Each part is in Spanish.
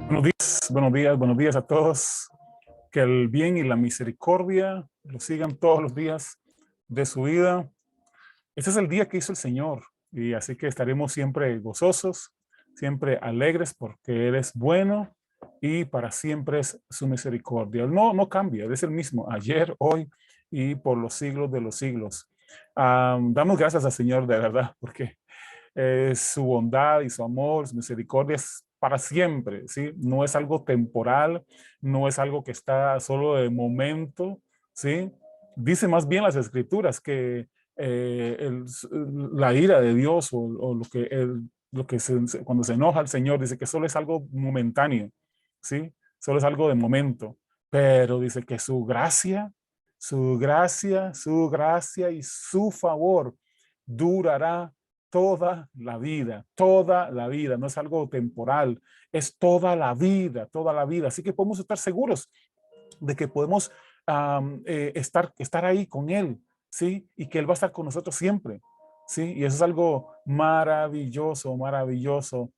Buenos días a todos. Que el bien y la misericordia los sigan todos los días de su vida. Este es el día que hizo el Señor y así que estaremos siempre gozosos, siempre alegres porque Él es bueno y para siempre es su misericordia. Él no cambia, Él es el mismo ayer, hoy y por los siglos de los siglos. Damos gracias al Señor de verdad porque su bondad y su amor, su misericordia es para siempre, ¿sí? No es algo temporal, no es algo que está solo de momento, ¿sí? Dice más bien las escrituras que la ira de Dios o lo que cuando se enoja el Señor, dice que solo es algo momentáneo, ¿sí? Solo es algo de momento, pero dice que su gracia y su favor durará toda la vida, no es algo temporal, es toda la vida. Así que podemos estar seguros de que podemos estar ahí con Él, ¿sí? Y que Él va a estar con nosotros siempre, ¿sí? Y eso es algo maravilloso, maravilloso.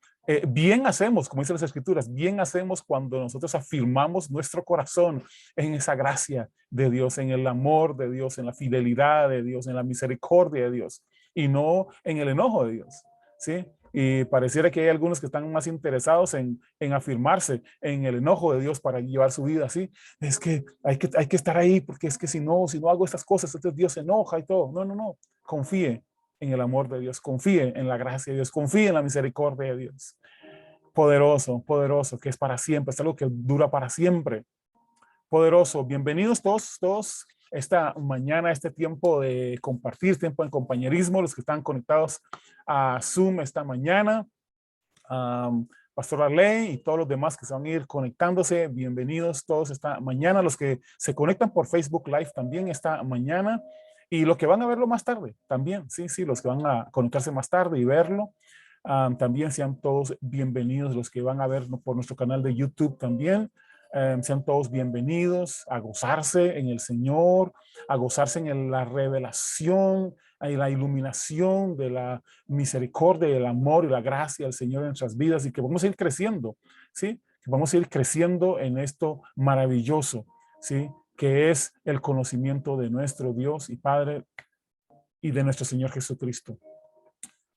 Bien hacemos, como dicen las escrituras, bien hacemos cuando nosotros afirmamos nuestro corazón en esa gracia de Dios, en el amor de Dios, en la fidelidad de Dios, en la misericordia de Dios y no en el enojo de Dios, ¿sí? Y pareciera que hay algunos que están más interesados en afirmarse en el enojo de Dios para llevar su vida así. Es que hay que estar ahí porque es que si no hago estas cosas, entonces Dios se enoja y todo. No. Confíe en el amor de Dios, confíe en la gracia de Dios, confíe en la misericordia de Dios. Poderoso, poderoso, que es para siempre, es algo que dura para siempre. Poderoso, bienvenidos todos esta mañana, este tiempo de compartir, tiempo de compañerismo, los que están conectados a Zoom esta mañana. Pastor Arley y todos los demás que se van a ir conectándose, bienvenidos todos esta mañana, los que se conectan por Facebook Live también esta mañana y los que van a verlo más tarde también, sí, los que van a conectarse más tarde y verlo. También sean todos bienvenidos los que van a ver por nuestro canal de YouTube también. Sean todos bienvenidos a gozarse en el Señor, a gozarse en la revelación, en la iluminación de la misericordia, el amor y la gracia del Señor en nuestras vidas y que vamos a ir creciendo, ¿sí? Que vamos a ir creciendo en esto maravilloso, ¿sí? Que es el conocimiento de nuestro Dios y Padre y de nuestro Señor Jesucristo.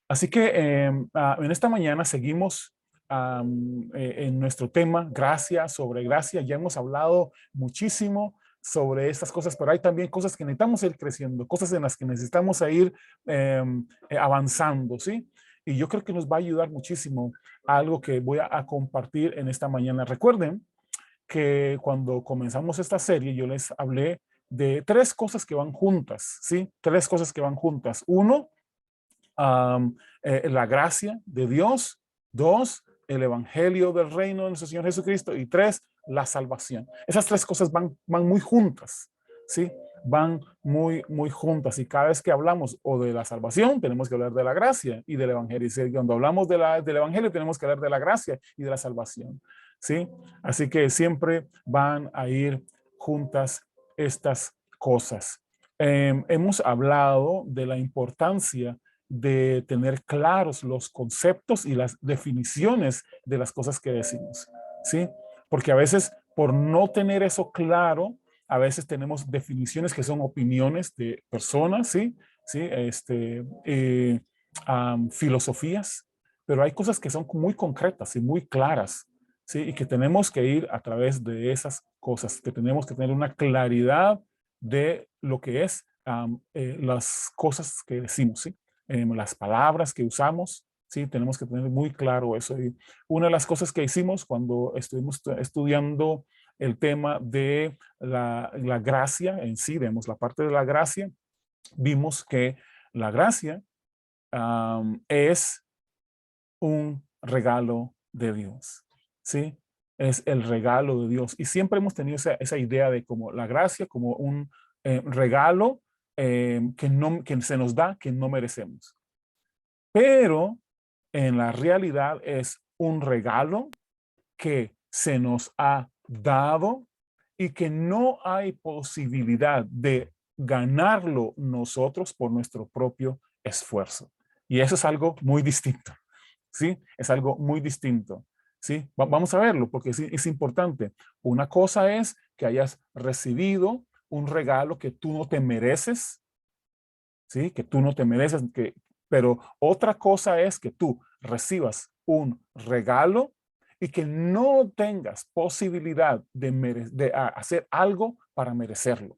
Así que en esta mañana seguimos en nuestro tema, gracia sobre gracia. Ya hemos hablado muchísimo sobre estas cosas, pero hay también cosas que necesitamos ir creciendo, cosas en las que necesitamos ir avanzando, ¿sí? Y yo creo que nos va a ayudar muchísimo algo que voy a compartir en esta mañana. Recuerden que cuando comenzamos esta serie yo les hablé de tres cosas que van juntas, ¿sí? Tres cosas que van juntas. Uno, la gracia de Dios. Dos, el evangelio del reino de nuestro Señor Jesucristo. Y tres, la salvación. Esas tres cosas van muy juntas, ¿sí? Van muy juntas. Y cada vez que hablamos o de la salvación, tenemos que hablar de la gracia y del evangelio. Y cuando hablamos del evangelio, tenemos que hablar de la gracia y de la salvación, ¿sí? Así que siempre van a ir juntas estas cosas. Hemos hablado de la importancia de tener claros los conceptos y las definiciones de las cosas que decimos, ¿sí? Porque a veces por no tener eso claro, a veces tenemos definiciones que son opiniones de personas, ¿sí? ¿Sí? Filosofías, pero hay cosas que son muy concretas y muy claras, ¿sí? Y que tenemos que ir a través de esas cosas, que tenemos que tener una claridad de lo que es las cosas que decimos, ¿sí? Las palabras que usamos, sí, tenemos que tener muy claro eso. Y una de las cosas que hicimos cuando estuvimos estudiando el tema de la gracia en sí, vemos la parte de la gracia, vimos que la gracia es un regalo de Dios, ¿sí? Es el regalo de Dios. Y siempre hemos tenido esa idea de como la gracia como un regalo que se nos da, que no merecemos. Pero en la realidad es un regalo que se nos ha dado y que no hay posibilidad de ganarlo nosotros por nuestro propio esfuerzo. Y eso es algo muy distinto, ¿sí? Es algo muy distinto. ¿sí? Vamos a verlo porque es importante. Una cosa es que hayas recibido un regalo que tú no te mereces, ¿sí? Que tú no te mereces, pero otra cosa es que tú recibas un regalo y que no tengas posibilidad de hacer algo para merecerlo,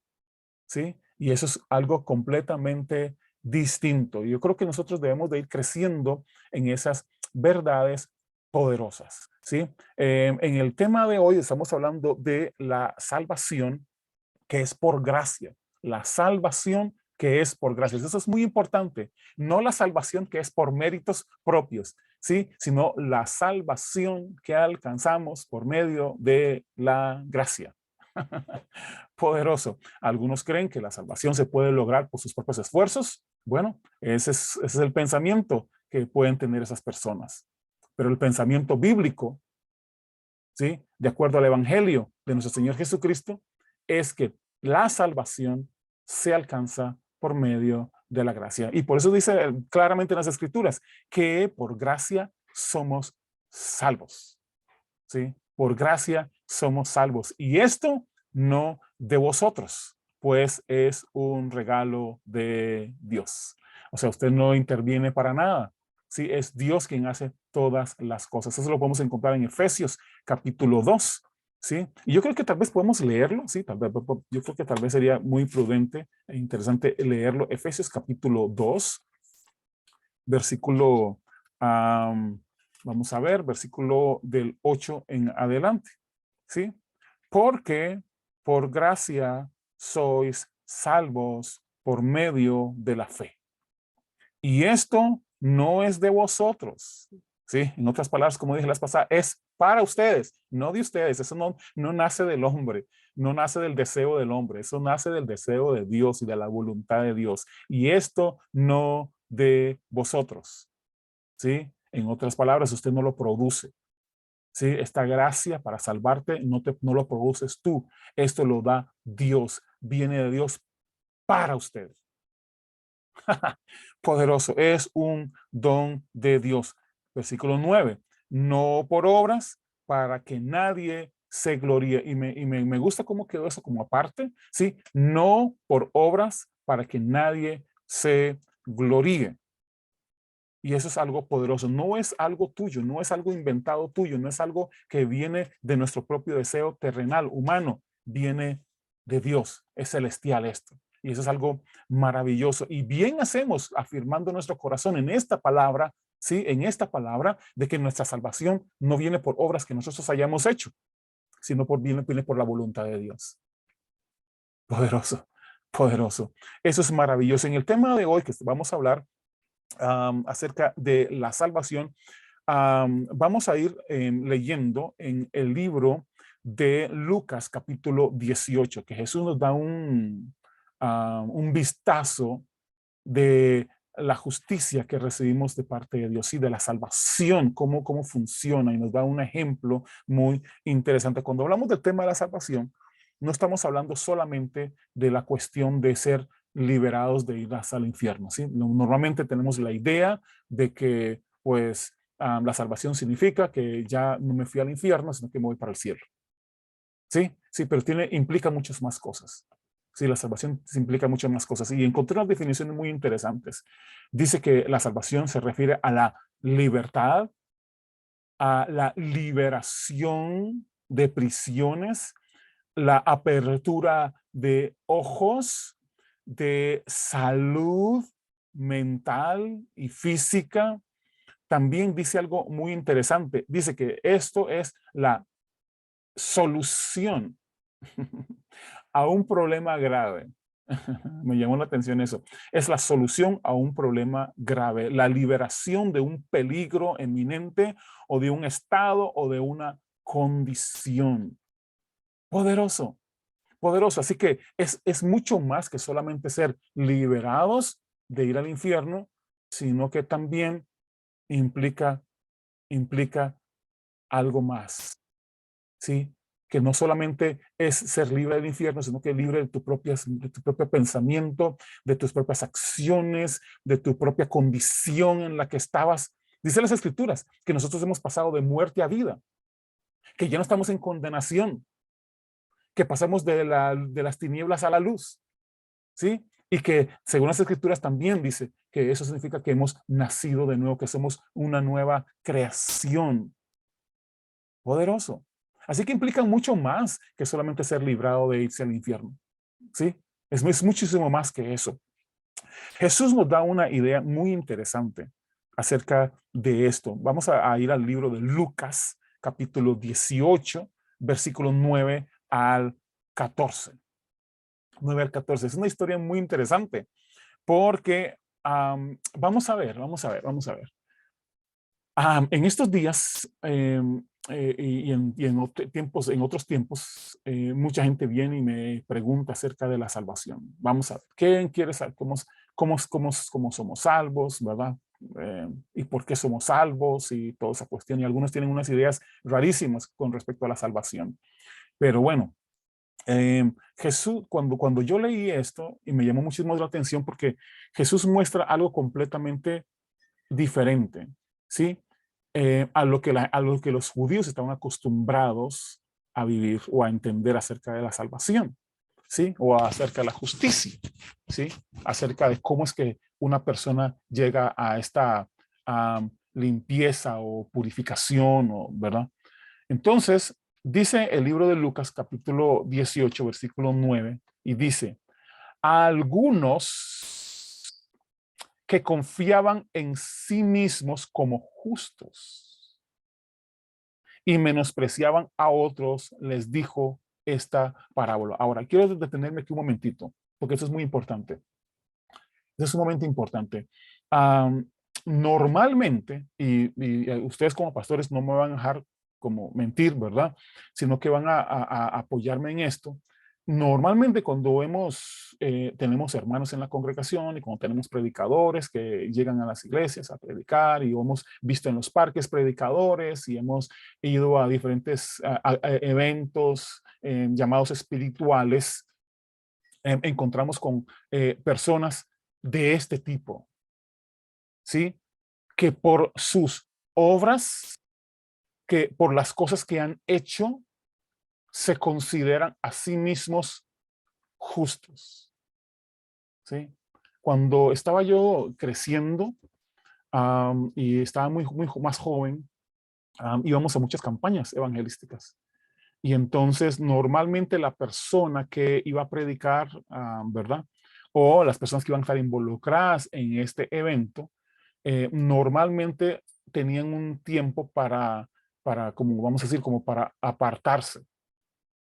¿sí? Y eso es algo completamente distinto. Yo creo que nosotros debemos de ir creciendo en esas verdades poderosas, ¿sí? En el tema de hoy estamos hablando de la salvación que es por gracia. La salvación que es por gracia. Eso es muy importante. No la salvación que es por méritos propios, ¿sí? Sino la salvación que alcanzamos por medio de la gracia. Poderoso. Algunos creen que la salvación se puede lograr por sus propios esfuerzos. Bueno, ese es el pensamiento que pueden tener esas personas. Pero el pensamiento bíblico, ¿sí? De acuerdo al Evangelio de nuestro Señor Jesucristo, es que la salvación se alcanza por medio de la gracia. Y por eso dice claramente en las Escrituras que por gracia somos salvos, ¿sí? Por gracia somos salvos. Y esto no de vosotros, pues es un regalo de Dios. O sea, usted no interviene para nada. Sí, es Dios quien hace todas las cosas. Eso lo podemos encontrar en Efesios capítulo 2. ¿Sí? Y yo creo que tal vez podemos leerlo, ¿sí? Yo creo que tal vez sería muy prudente e interesante leerlo. Efesios capítulo 2, versículo, vamos a ver, versículo del 8 en adelante, ¿sí? Porque por gracia sois salvos por medio de la fe. Y esto no es de vosotros, ¿sí? En otras palabras, como dije las pasadas, es para ustedes, no de ustedes. Eso no nace del hombre, no nace del deseo del hombre, eso nace del deseo de Dios y de la voluntad de Dios. Y esto no de vosotros, ¿sí? En otras palabras, usted no lo produce, ¿sí? Esta gracia para salvarte no lo produces tú, esto lo da Dios, viene de Dios para usted. Poderoso, es un don de Dios. Versículo 9, no por obras para que nadie se gloríe. Y me gusta cómo quedó eso como aparte, ¿sí? No por obras para que nadie se gloríe. Y eso es algo poderoso. No es algo tuyo, no es algo inventado tuyo, no es algo que viene de nuestro propio deseo terrenal, humano. Viene de Dios, es celestial esto. Y eso es algo maravilloso. Y bien hacemos afirmando nuestro corazón en esta palabra, ¿sí? En esta palabra de que nuestra salvación no viene por obras que nosotros hayamos hecho, sino viene por la voluntad de Dios. Poderoso, poderoso. Eso es maravilloso. En el tema de hoy que vamos a hablar acerca de la salvación, vamos a ir leyendo en el libro de Lucas capítulo 18, que Jesús nos da un vistazo de la justicia que recibimos de parte de Dios y de la salvación, cómo funciona, y nos da un ejemplo muy interesante. Cuando hablamos del tema de la salvación, no estamos hablando solamente de la cuestión de ser liberados de ir hasta el infierno, ¿sí? Normalmente tenemos la idea de que, pues, la salvación significa que ya no me fui al infierno, sino que me voy para el cielo. Sí, sí, pero implica muchas más cosas. Sí, la salvación implica muchas más cosas. Y encontré unas definiciones muy interesantes. Dice que la salvación se refiere a la libertad, a la liberación de prisiones, la apertura de ojos, de salud mental y física. También dice algo muy interesante. Dice que esto es la solución a un problema grave. Me llamó la atención eso. Es la solución a un problema grave, la liberación de un peligro eminente o de un estado o de una condición. Poderoso, poderoso. Así que es mucho más que solamente ser liberados de ir al infierno, sino que también implica, implica algo más. ¿Sí? Que no solamente es ser libre del infierno, sino que libre de tu propio pensamiento, de tus propias acciones, de tu propia condición en la que estabas Dice las Escrituras que nosotros hemos pasado de muerte a vida, que ya no estamos en condenación, que pasamos de las tinieblas a la luz, ¿sí? Y que según las Escrituras también dice que eso significa que hemos nacido de nuevo, que somos una nueva creación. Poderoso. Así que implica mucho más que solamente ser librado de irse al infierno, ¿sí? Es muchísimo más que eso. Jesús nos da una idea muy interesante acerca de esto. Vamos a ir al libro de Lucas, capítulo 18, versículo 9 al 14. 9 al 14. Es una historia muy interesante porque vamos a ver. En estos días en otros tiempos, mucha gente viene y me pregunta acerca de la salvación. Vamos a ver, ¿quién quiere saber cómo somos salvos, verdad? Y por qué somos salvos y toda esa cuestión. Y algunos tienen unas ideas rarísimas con respecto a la salvación. Pero bueno, Jesús, cuando yo leí esto, y me llamó muchísimo la atención porque Jesús muestra algo completamente diferente, ¿sí? A lo que los judíos estaban acostumbrados a vivir o a entender acerca de la salvación, ¿sí? O acerca de la justicia, ¿sí? Acerca de cómo es que una persona llega a esta limpieza o purificación, ¿verdad? Entonces, dice el libro de Lucas, capítulo 18, versículo 9, y dice, a algunos que confiaban en sí mismos como justos y menospreciaban a otros, les dijo esta parábola. Ahora, quiero detenerme aquí un momentito, porque esto es muy importante. Esto es sumamente importante. Um, Normalmente, y ustedes como pastores no me van a dejar como mentir, ¿verdad? Sino que van a apoyarme en esto. Normalmente cuando tenemos hermanos en la congregación y cuando tenemos predicadores que llegan a las iglesias a predicar y hemos visto en los parques predicadores y hemos ido a diferentes eventos llamados espirituales, encontramos con personas de este tipo, ¿sí? Que por sus obras, que por las cosas que han hecho, se consideran a sí mismos justos, ¿sí? Cuando estaba yo creciendo y estaba muy más joven, íbamos a muchas campañas evangelísticas. Y entonces normalmente la persona que iba a predicar, ¿verdad? O las personas que iban a estar involucradas en este evento, normalmente tenían un tiempo como vamos a decir, como para apartarse,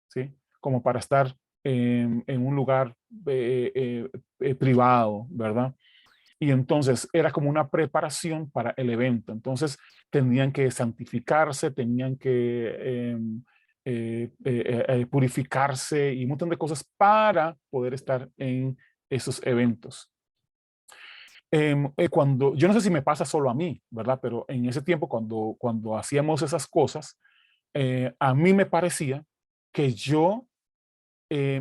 ¿sí? Como para estar en un lugar privado, ¿verdad? Y entonces era como una preparación para el evento. Entonces tenían que santificarse, tenían que purificarse y un montón de cosas para poder estar en esos eventos. Yo no sé si me pasa solo a mí, ¿verdad? Pero en ese tiempo, cuando hacíamos esas cosas, a mí me parecía que yo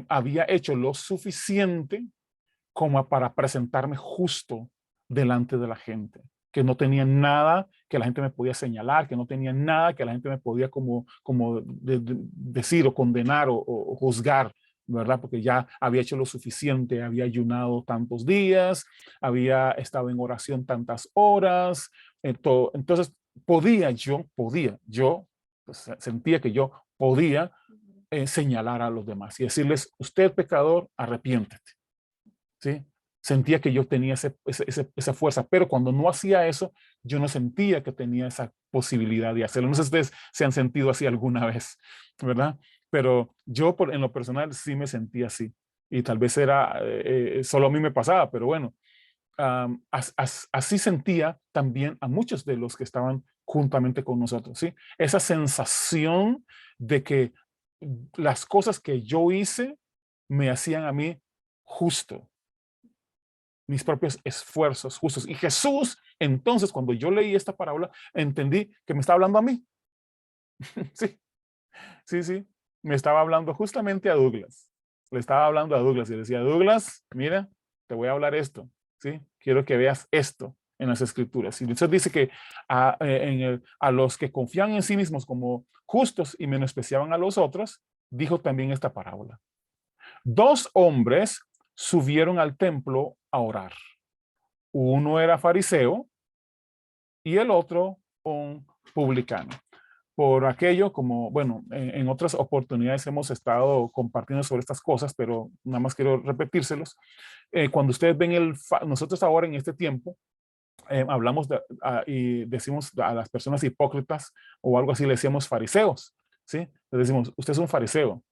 había hecho lo suficiente como para presentarme justo delante de la gente, que no tenía nada que la gente me podía señalar, que no tenía nada que la gente me podía como decir o condenar o juzgar, ¿verdad? Porque ya había hecho lo suficiente, había ayunado tantos días, había estado en oración tantas horas, entonces yo pues, sentía que yo podía señalar a los demás y decirles, usted pecador, arrepiéntete. ¿Sí? Sentía que yo tenía esa fuerza, pero cuando no hacía eso, yo no sentía que tenía esa posibilidad de hacerlo. No sé si ustedes se han sentido así alguna vez, ¿verdad? Pero yo en lo personal sí me sentía así. Y tal vez era, solo a mí me pasaba, pero bueno, así sentía también a muchos de los que estaban juntamente con nosotros, ¿sí? Esa sensación de que las cosas que yo hice me hacían a mí justo, mis propios esfuerzos justos. Y Jesús, entonces, cuando yo leí esta parábola, entendí que me estaba hablando a mí. Sí, sí. Me estaba hablando justamente a Douglas. Le estaba hablando a Douglas y le decía, Douglas, mira, te voy a hablar esto, ¿sí? Quiero que veas esto. en las Escrituras. Y entonces dice que a los que confían en sí mismos como justos y menospreciaban a los otros, dijo también esta parábola. Dos hombres subieron al templo a orar. Uno era fariseo y el otro un publicano. Por aquello, como, bueno, en otras oportunidades hemos estado compartiendo sobre estas cosas, pero nada más quiero repetírselos. Cuando ustedes ven nosotros ahora en este tiempo, hablamos y decimos a las personas hipócritas o algo así, le decíamos fariseos, ¿sí? Le decimos, usted es un fariseo,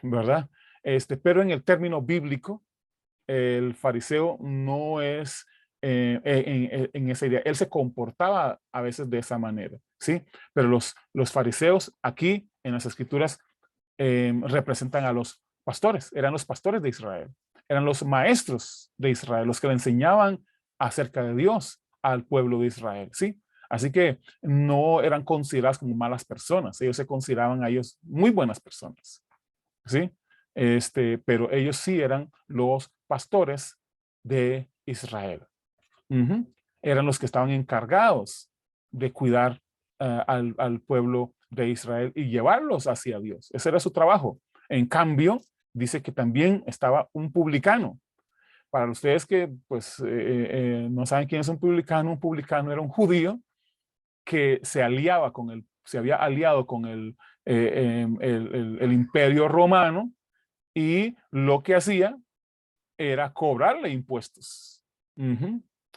¿verdad? Pero en el término bíblico, el fariseo no es en esa idea. Él se comportaba a veces de esa manera, ¿sí? Pero los fariseos aquí en las escrituras representan a los pastores, eran los pastores de Israel, eran los maestros de Israel, los que le enseñaban acerca de Dios al pueblo de Israel, ¿sí? Así que no eran considerados como malas personas, ellos se consideraban a ellos muy buenas personas, ¿sí? Pero ellos sí eran los pastores de Israel. Eran los que estaban encargados de cuidar al pueblo de Israel y llevarlos hacia Dios. Ese era su trabajo. En cambio, dice que también estaba un publicano. Para ustedes que pues, no saben quién es un publicano era un judío que se había aliado con el imperio romano y lo que hacía era cobrarle impuestos.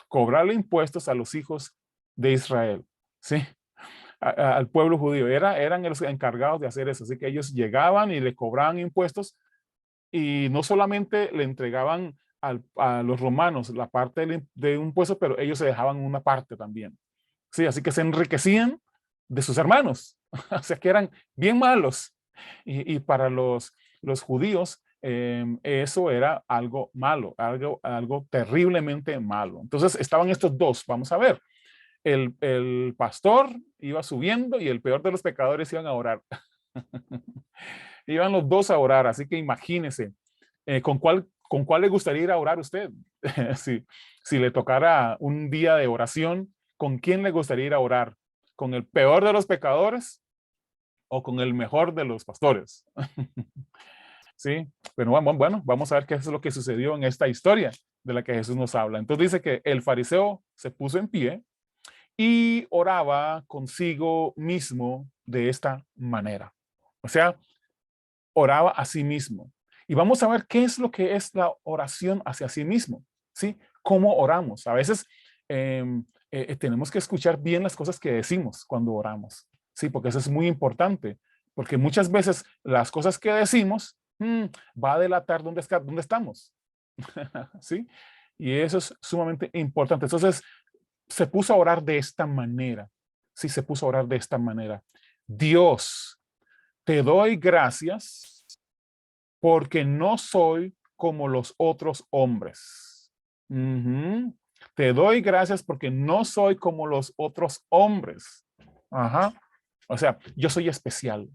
Cobrarle impuestos a los hijos de Israel, ¿sí? Al pueblo judío. Eran los encargados de hacer eso. Así que ellos llegaban y le cobraban impuestos y no solamente le entregaban a los romanos la parte de un impuesto, pero ellos se dejaban una parte también. Sí, así que se enriquecían de sus hermanos. O sea que eran bien malos. Y para los judíos eso era algo malo, algo terriblemente malo. Entonces estaban estos dos, vamos a ver. El pastor iba subiendo y el peor de los pecadores iban a orar. Iban los dos a orar, así que imagínese, ¿con cuál le gustaría ir a orar usted? si le tocara un día de oración, ¿con quién le gustaría ir a orar? ¿Con el peor de los pecadores o con el mejor de los pastores? Sí, pero bueno, vamos a ver qué es lo que sucedió en esta historia de la que Jesús nos habla. Entonces dice que el fariseo se puso en pie y oraba consigo mismo de esta manera. O sea, oraba a sí mismo. Y vamos a ver qué es lo que es la oración hacia sí mismo, ¿sí? ¿Cómo oramos? A veces tenemos que escuchar bien las cosas que decimos cuando oramos, ¿sí? Porque eso es muy importante, porque muchas veces las cosas que decimos va a delatar dónde estamos, ¿sí? Y eso es sumamente importante. Entonces, se puso a orar de esta manera, ¿sí? Se puso a orar de esta manera. Dios, te doy gracias porque no soy como los otros hombres. Te doy gracias porque no soy como los otros hombres. Ajá. O sea, yo soy especial.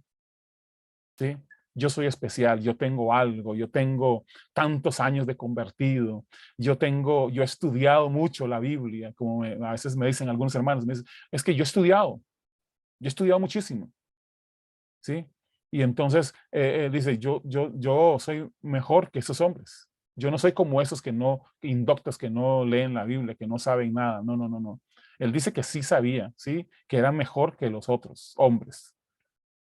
¿Sí? Yo soy especial, yo tengo algo, yo tengo tantos años de convertido, yo he estudiado mucho la Biblia, como a veces me dicen algunos hermanos, me dicen, es que yo he estudiado muchísimo. ¿Sí? Y entonces dice, yo soy mejor que esos hombres. Yo no soy como esos indoctos que no leen la Biblia, que no saben nada. No, no, no, no. Él dice que sí sabía, ¿sí? Que era mejor que los otros hombres.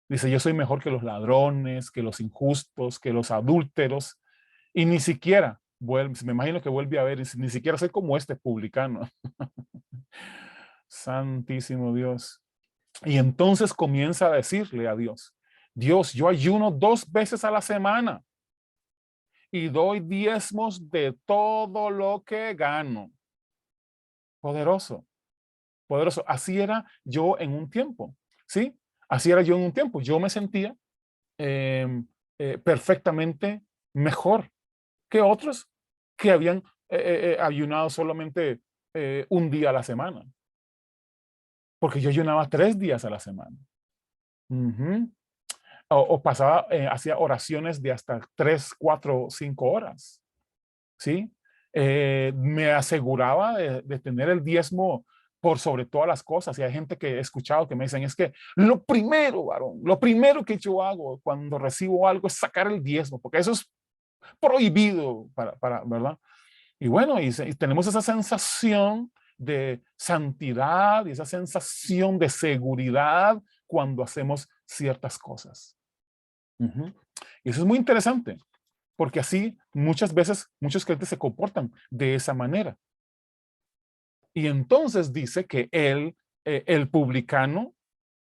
Dice, yo soy mejor que los ladrones, que los injustos, que los adúlteros. Y ni siquiera, me imagino que vuelve a ver, ni siquiera soy como este publicano. Santísimo Dios. Y entonces comienza a decirle a Dios, Dios, yo ayuno 2 veces a la semana y doy diezmos de todo lo que gano. Poderoso, poderoso. Así era yo en un tiempo, ¿sí? Así era yo en un tiempo. Yo me sentía perfectamente mejor que otros que habían ayunado solamente un día a la semana, porque yo ayunaba 3 días a la semana. Ujú. O pasaba, hacía oraciones de hasta 3, 4, 5 horas, ¿sí? Me aseguraba de tener el diezmo por sobre todas las cosas. Y hay gente que he escuchado que me dicen, es que lo primero, varón, lo primero que yo hago cuando recibo algo es sacar el diezmo, porque eso es prohibido ¿verdad? Y bueno, y tenemos esa sensación de santidad y esa sensación de seguridad cuando hacemos ciertas cosas. Ujú. Y eso es muy interesante, porque así muchas veces muchos clientes se comportan de esa manera. Y entonces dice que el publicano,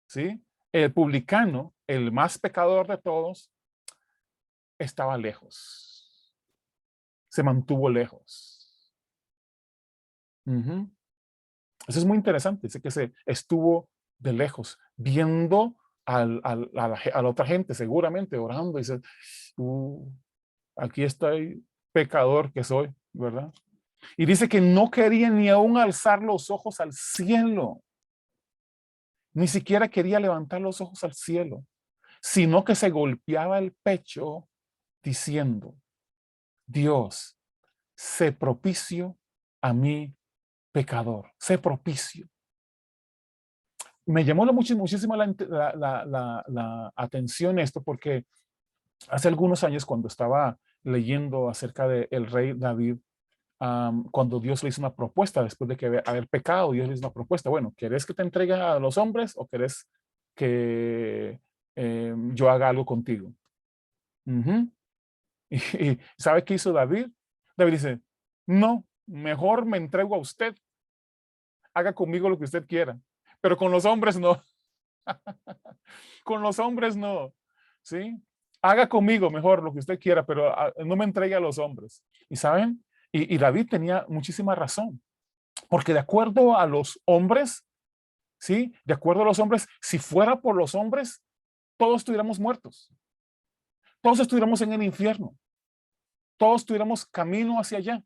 ¿sí? El publicano, el más pecador de todos, estaba lejos. Se mantuvo lejos. Ujú. Eso es muy interesante. Dice que se estuvo de lejos, viendo a la otra gente, seguramente orando. Y dice, aquí estoy, pecador que soy, ¿verdad? Y dice que no quería ni aún alzar los ojos al cielo. Ni siquiera quería levantar los ojos al cielo, sino que se golpeaba el pecho diciendo, Dios, sé propicio a mi pecador, sé propicio. Me llamó muchísimo la atención esto porque hace algunos años cuando estaba leyendo acerca del rey David, cuando Dios le hizo una propuesta después de que haber pecado, Dios le hizo una propuesta. Bueno, ¿querés que te entregue a los hombres o querés que yo haga algo contigo? Ujú. Y ¿sabe qué hizo David? David dice, no, mejor me entrego a usted, haga conmigo lo que usted quiera, pero con los hombres no, con los hombres no, ¿sí? Haga conmigo mejor lo que usted quiera, pero no me entregue a los hombres. ¿Y saben? Y David tenía muchísima razón, porque de acuerdo a los hombres, ¿sí? De acuerdo a los hombres, si fuera por los hombres, todos estuviéramos muertos, todos estuviéramos en el infierno, todos tuviéramos camino hacia allá,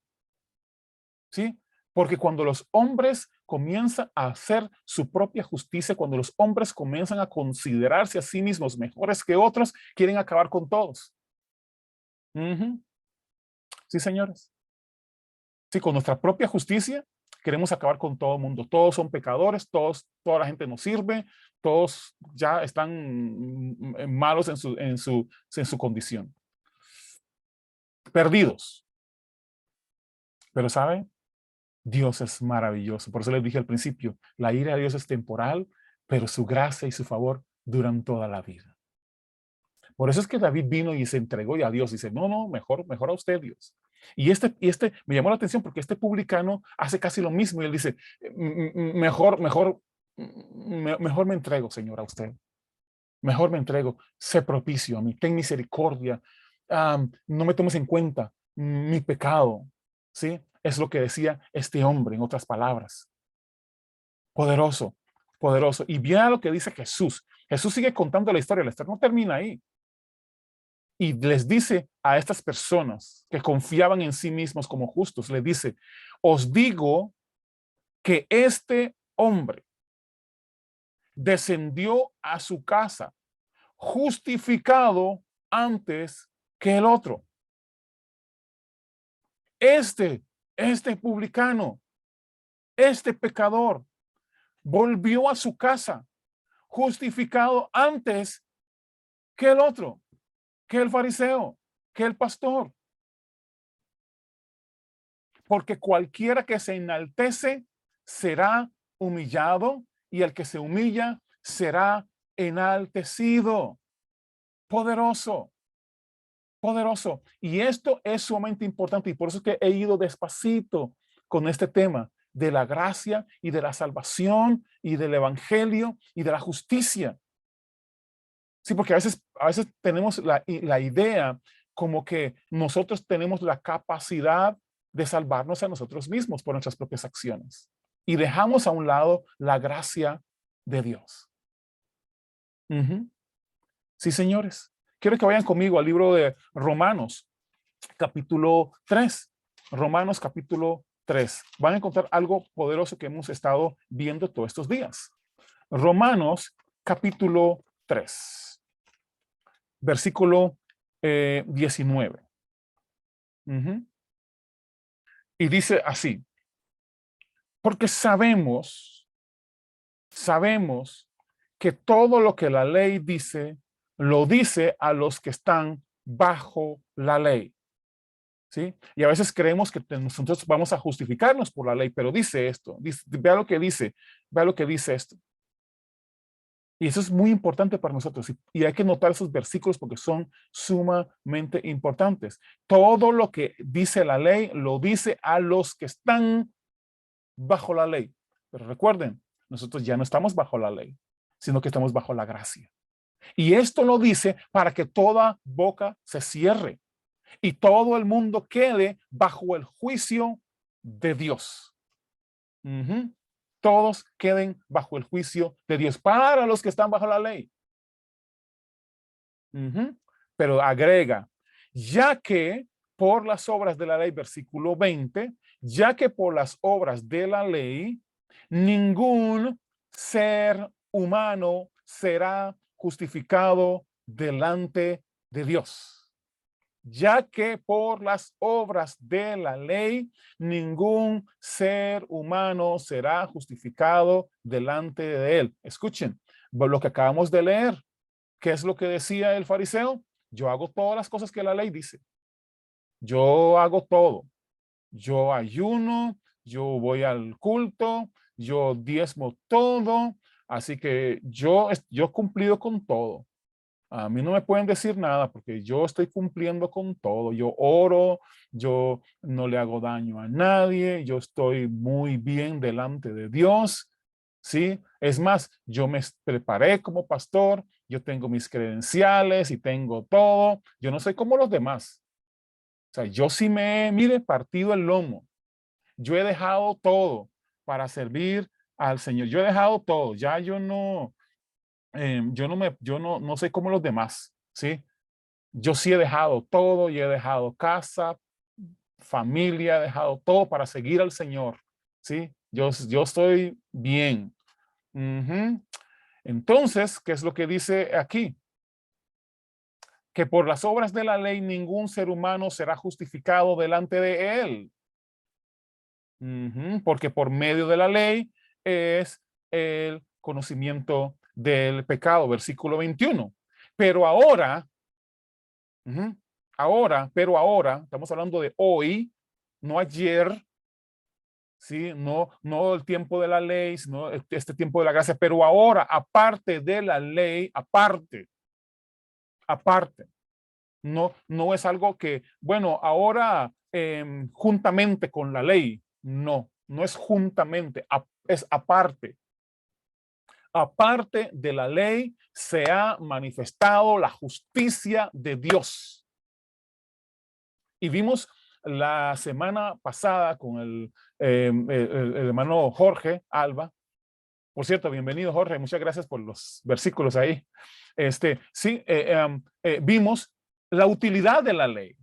¿sí? Porque cuando los hombres comienzan a hacer su propia justicia, cuando los hombres comienzan a considerarse a sí mismos mejores que otros, quieren acabar con todos. Ujú. Sí, señores. Sí, con nuestra propia justicia queremos acabar con todo el mundo. Todos son pecadores, toda la gente nos sirve, todos ya están malos en su condición. Perdidos. Pero ¿sabe? Dios es maravilloso. Por eso les dije al principio, la ira de Dios es temporal, pero su gracia y su favor duran toda la vida. Por eso es que David vino y se entregó y a Dios dice, no, no, mejor a usted, Dios. Y este me llamó la atención porque este publicano hace casi lo mismo y él dice, mejor me entrego, Señor, a usted. Mejor me entrego, sé propicio a mí, ten misericordia, no me tomes en cuenta mi pecado, ¿sí? Es lo que decía este hombre, en otras palabras. Poderoso, poderoso. Y bien a lo que dice Jesús. Jesús sigue contando la historia no termina ahí. Y les dice a estas personas que confiaban en sí mismos como justos, les dice, os digo que este hombre descendió a su casa justificado antes que el otro. Este publicano, este pecador, volvió a su casa justificado antes que el otro, que el fariseo, que el pastor. Porque cualquiera que se enaltece será humillado y el que se humilla será enaltecido. Poderoso, poderoso. Y esto es sumamente importante y por eso es que he ido despacito con este tema de la gracia y de la salvación y del evangelio y de la justicia. Sí, porque a veces tenemos la idea como que nosotros tenemos la capacidad de salvarnos a nosotros mismos por nuestras propias acciones. Y dejamos a un lado la gracia de Dios. Ujú. Sí, señores. Quiero que vayan conmigo al libro de Romanos, capítulo 3. Romanos, capítulo 3. Van a encontrar algo poderoso que hemos estado viendo todos estos días. Romanos, capítulo 3. Versículo 19. Y dice así, porque sabemos que todo lo que la ley dice, lo dice a los que están bajo la ley. ¿Sí? Y a veces creemos que nosotros vamos a justificarnos por la ley, pero dice esto, vea lo que dice esto. Y eso es muy importante para nosotros y hay que notar esos versículos porque son sumamente importantes. Todo lo que dice la ley lo dice a los que están bajo la ley. Pero recuerden, nosotros ya no estamos bajo la ley, sino que estamos bajo la gracia. Y esto lo dice para que toda boca se cierre y todo el mundo quede bajo el juicio de Dios. Todos queden bajo el juicio de Dios para los que están bajo la ley. Pero agrega, ya que por las obras de la ley, versículo 20, ya que por las obras de la ley, ningún ser humano será justificado delante de Dios. Ya que por las obras de la ley, ningún ser humano será justificado delante de él. Escuchen lo que acabamos de leer. ¿Qué es lo que decía el fariseo? Yo hago todas las cosas que la ley dice. Yo hago todo. Yo ayuno, yo voy al culto, yo diezmo todo. Así que yo he cumplido con todo. A mí no me pueden decir nada porque yo estoy cumpliendo con todo. Yo oro, yo no le hago daño a nadie, yo estoy muy bien delante de Dios. ¿Sí? Es más, yo me preparé como pastor, yo tengo mis credenciales y tengo todo. Yo no soy como los demás. O sea, yo sí me he, mire, partido el lomo. Yo he dejado todo para servir al Señor. Yo he dejado todo. Ya yo no soy como los demás, ¿sí? Yo sí he dejado todo, y he dejado casa, familia, he dejado todo para seguir al Señor, ¿sí? Yo estoy bien. Entonces, ¿qué es lo que dice aquí? Que por las obras de la ley ningún ser humano será justificado delante de él. Porque por medio de la ley es el conocimiento del pecado, versículo 21. Pero ahora, ahora, estamos hablando de hoy, no ayer, ¿sí? No el tiempo de la ley, sino este tiempo de la gracia, pero ahora, aparte de la ley, aparte, no es algo que, bueno, ahora juntamente con la ley, no es juntamente, es aparte. Aparte de la ley, se ha manifestado la justicia de Dios. Y vimos la semana pasada con el hermano Jorge Alba. Por cierto, bienvenido Jorge, muchas gracias por los versículos ahí. Sí, vimos la utilidad de la ley.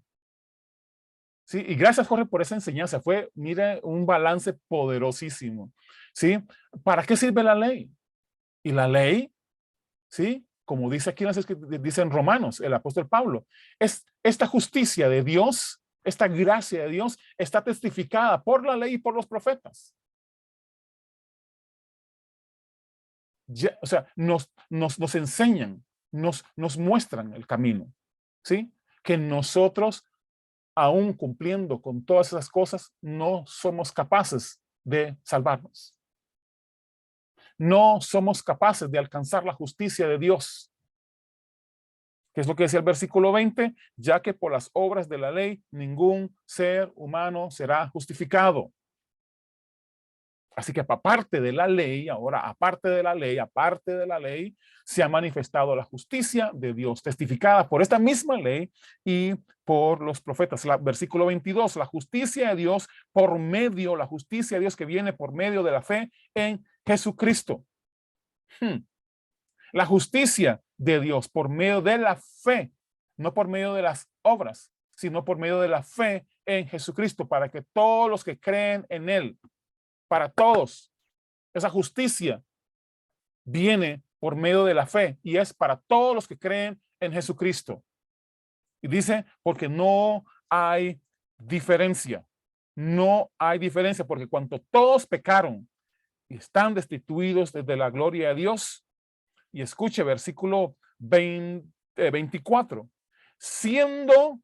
Sí, y gracias Jorge por esa enseñanza. Fue, mire, un balance poderosísimo. ¿Sí? ¿Para qué sirve la ley? Y la ley, ¿sí? Como dice aquí, dice en Romanos, el apóstol Pablo, es esta justicia de Dios, esta gracia de Dios está testificada por la ley y por los profetas. Ya, o sea, nos enseñan, nos muestran el camino, ¿sí? Que nosotros, aún cumpliendo con todas esas cosas, no somos capaces de salvarnos. No somos capaces de alcanzar la justicia de Dios. ¿Qué es lo que decía el versículo 20? Ya que por las obras de la ley ningún ser humano será justificado. Así que aparte de la ley, ahora aparte de la ley, se ha manifestado la justicia de Dios, testificada por esta misma ley y por los profetas. Versículo 22, la justicia de Dios la justicia de Dios que viene por medio de la fe en Jesucristo. La justicia de Dios por medio de la fe, no por medio de las obras, sino por medio de la fe en Jesucristo, para que todos los que creen en Él, para todos, esa justicia viene por medio de la fe y es para todos los que creen en Jesucristo. Y dice, porque no hay diferencia. No hay diferencia, porque cuando todos pecaron y están destituidos de la gloria de Dios, y escuche versículo 24, siendo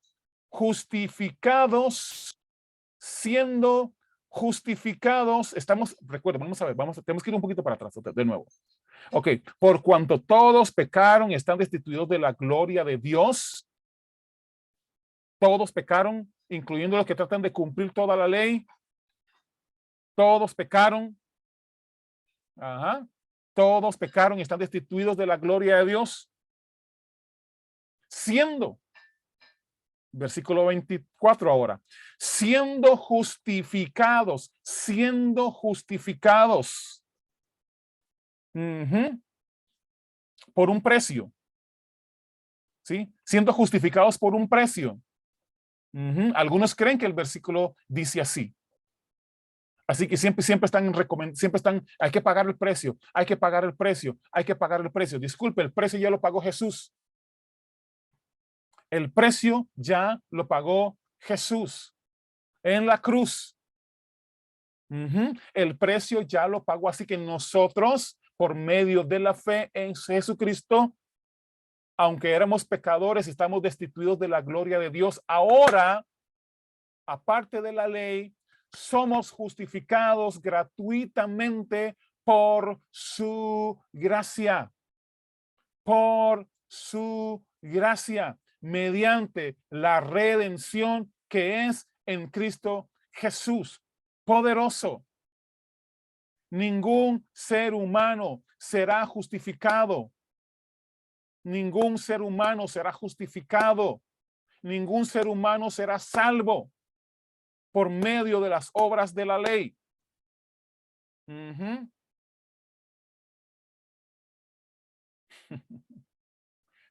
justificados, siendo justificados, estamos, recuerden, vamos a ver, tenemos que ir un poquito para atrás de nuevo. Ok, por cuanto todos pecaron y están destituidos de la gloria de Dios, todos pecaron, incluyendo los que tratan de cumplir toda la ley, todos pecaron, ajá, todos pecaron y están destituidos de la gloria de Dios, siendo, versículo 24 ahora, siendo justificados, por un precio, ¿sí? Siendo justificados por un precio. Algunos creen que el versículo dice así. Así que siempre están, hay que pagar el precio, hay que pagar el precio, hay que pagar el precio. Disculpe, el precio ya lo pagó Jesús. El precio ya lo pagó Jesús en la cruz. El precio ya lo pagó, así que nosotros, por medio de la fe en Jesucristo, aunque éramos pecadores, estamos destituidos de la gloria de Dios. Ahora, aparte de la ley, somos justificados gratuitamente por su gracia. Por su gracia, mediante la redención que es en Cristo Jesús. Poderoso. Ningún ser humano será justificado. Ningún ser humano será justificado. Ningún ser humano será salvo por medio de las obras de la ley.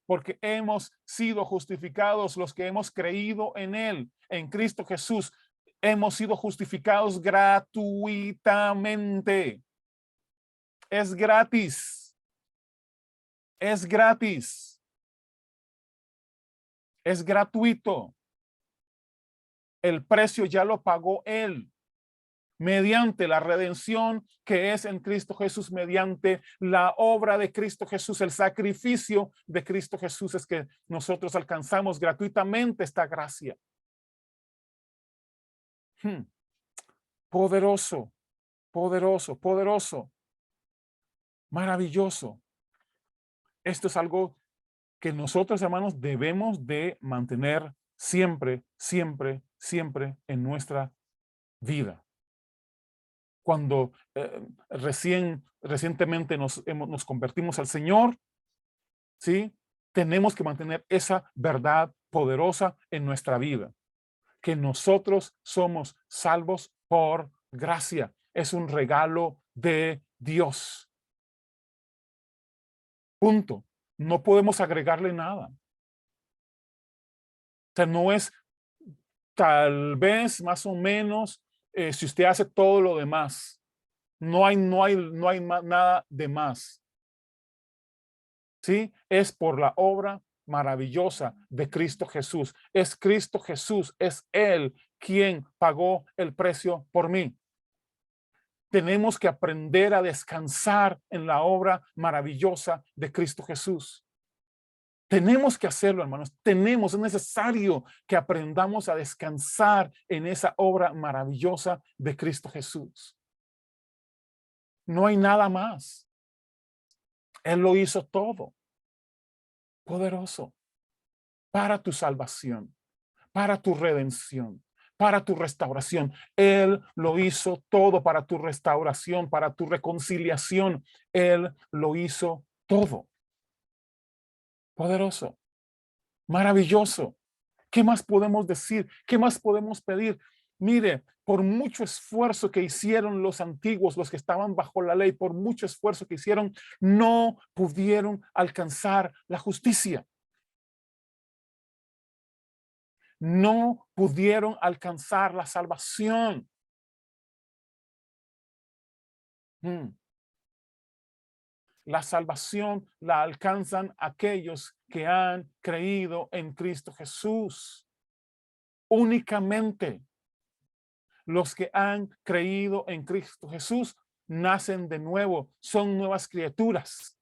Porque hemos sido justificados los que hemos creído en Él, en Cristo Jesús. Hemos sido justificados gratuitamente. Es gratis. Es gratis. Es gratuito. El precio ya lo pagó Él, mediante la redención que es en Cristo Jesús, mediante la obra de Cristo Jesús, el sacrificio de Cristo Jesús, es que nosotros alcanzamos gratuitamente esta gracia. Poderoso, poderoso, poderoso, maravilloso. Esto es algo que nosotros, hermanos, debemos de mantener siempre, siempre, siempre en nuestra vida. Cuando recientemente nos convertimos al Señor, ¿sí? Tenemos que mantener esa verdad poderosa en nuestra vida, que nosotros somos salvos por gracia. Es un regalo de Dios. Punto. No podemos agregarle nada. O sea, no es tal vez más o menos si usted hace todo lo demás. No hay nada de más. ¿Sí? Es por la obra maravillosa de Cristo Jesús. Es Cristo Jesús, es Él quien pagó el precio por mí. Tenemos que aprender a descansar en la obra maravillosa de Cristo Jesús. Tenemos que hacerlo, hermanos. Es necesario que aprendamos a descansar en esa obra maravillosa de Cristo Jesús. No hay nada más. Él lo hizo todo. Poderoso. Para tu salvación, para tu redención, para tu restauración. Él lo hizo todo para tu restauración, para tu reconciliación. Él lo hizo todo. Poderoso. Maravilloso. ¿Qué más podemos decir? ¿Qué más podemos pedir? Mire, por mucho esfuerzo que hicieron los antiguos, los que estaban bajo la ley, por mucho esfuerzo que hicieron, no pudieron alcanzar la justicia. No pudieron alcanzar la salvación. La salvación la alcanzan aquellos que han creído en Cristo Jesús. Únicamente. Los que han creído en Cristo Jesús nacen de nuevo, son nuevas criaturas.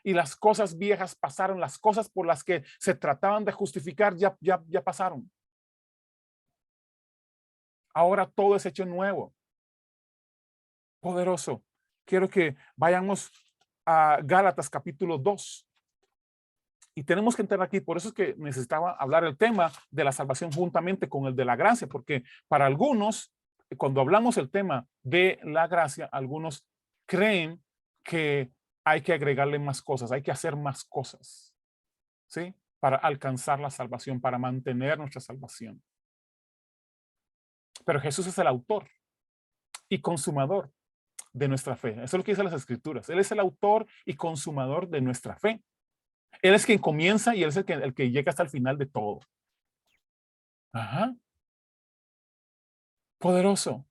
Y las cosas viejas pasaron, las cosas por las que se trataban de justificar ya pasaron. Ahora todo es hecho nuevo. Poderoso. Quiero que vayamos a Gálatas capítulo 2. Y tenemos que entrar aquí, por eso es que necesitaba hablar el tema de la salvación juntamente con el de la gracia, porque para algunos, cuando hablamos el tema de la gracia, algunos creen que hay que agregarle más cosas, hay que hacer más cosas, ¿sí? Para alcanzar la salvación, para mantener nuestra salvación. Pero Jesús es el autor y consumador de nuestra fe. Eso es lo que dicen las Escrituras. Él es el autor y consumador de nuestra fe. Él es quien comienza y él es el que llega hasta el final de todo. Ajá. Poderoso.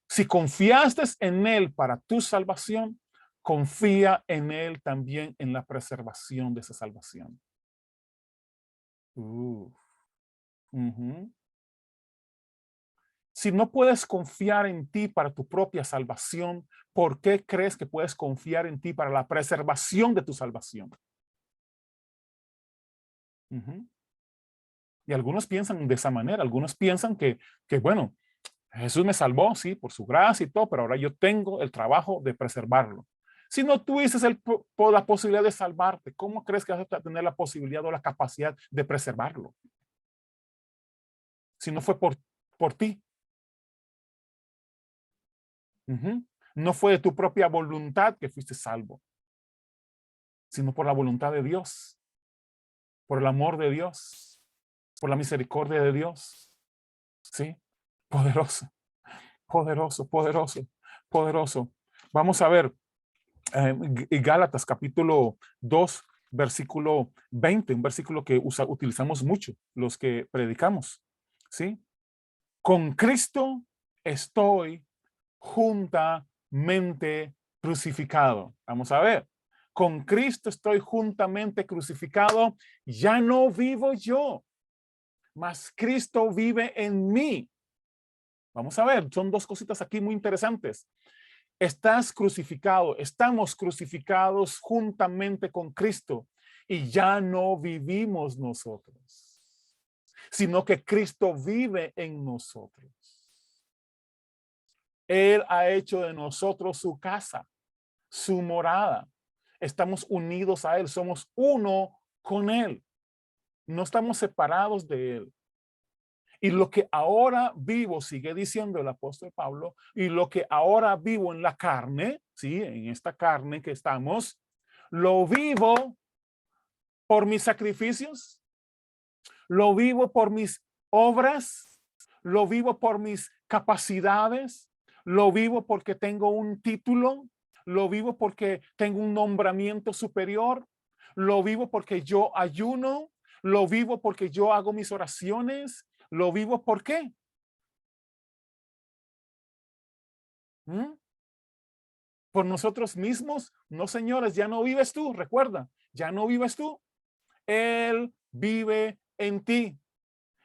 Si confiaste en él para tu salvación, confía en él también en la preservación de esa salvación. Uh-huh. Si no puedes confiar en ti para tu propia salvación, ¿por qué crees que puedes confiar en ti para la preservación de tu salvación? Uh-huh. Y algunos piensan de esa manera, algunos piensan que bueno, Jesús me salvó, sí, por su gracia y todo, pero ahora yo tengo el trabajo de preservarlo. Si no tuvieses la posibilidad de salvarte, ¿cómo crees que vas a tener la posibilidad o la capacidad de preservarlo? Si no fue por ti. Uh-huh. No fue de tu propia voluntad que fuiste salvo, sino por la voluntad de Dios, por el amor de Dios, por la misericordia de Dios. ¿Sí? Poderoso, poderoso, poderoso, poderoso. Vamos a ver Gálatas capítulo 2, versículo 20, un versículo que utilizamos mucho los que predicamos. ¿Sí? Con Cristo estoy juntamente crucificado. Vamos a ver. Con Cristo estoy juntamente crucificado. Ya no vivo yo, mas Cristo vive en mí. Vamos a ver, son dos cositas aquí muy interesantes. Estás crucificado, estamos crucificados juntamente con Cristo y ya no vivimos nosotros, sino que Cristo vive en nosotros. Él ha hecho de nosotros su casa, su morada. Estamos unidos a Él, somos uno con Él. No estamos separados de Él. Y lo que ahora vivo, sigue diciendo el apóstol Pablo, y lo que ahora vivo en la carne, ¿sí? En esta carne que estamos, lo vivo por mis sacrificios, lo vivo por mis obras, lo vivo por mis capacidades, lo vivo porque tengo un título, lo vivo porque tengo un nombramiento superior, lo vivo porque yo ayuno, lo vivo porque yo hago mis oraciones, lo vivo ¿por qué? ¿Mm? ¿Por nosotros mismos? No, señores, ya no vives tú, recuerda, ya no vives tú. Él vive en ti.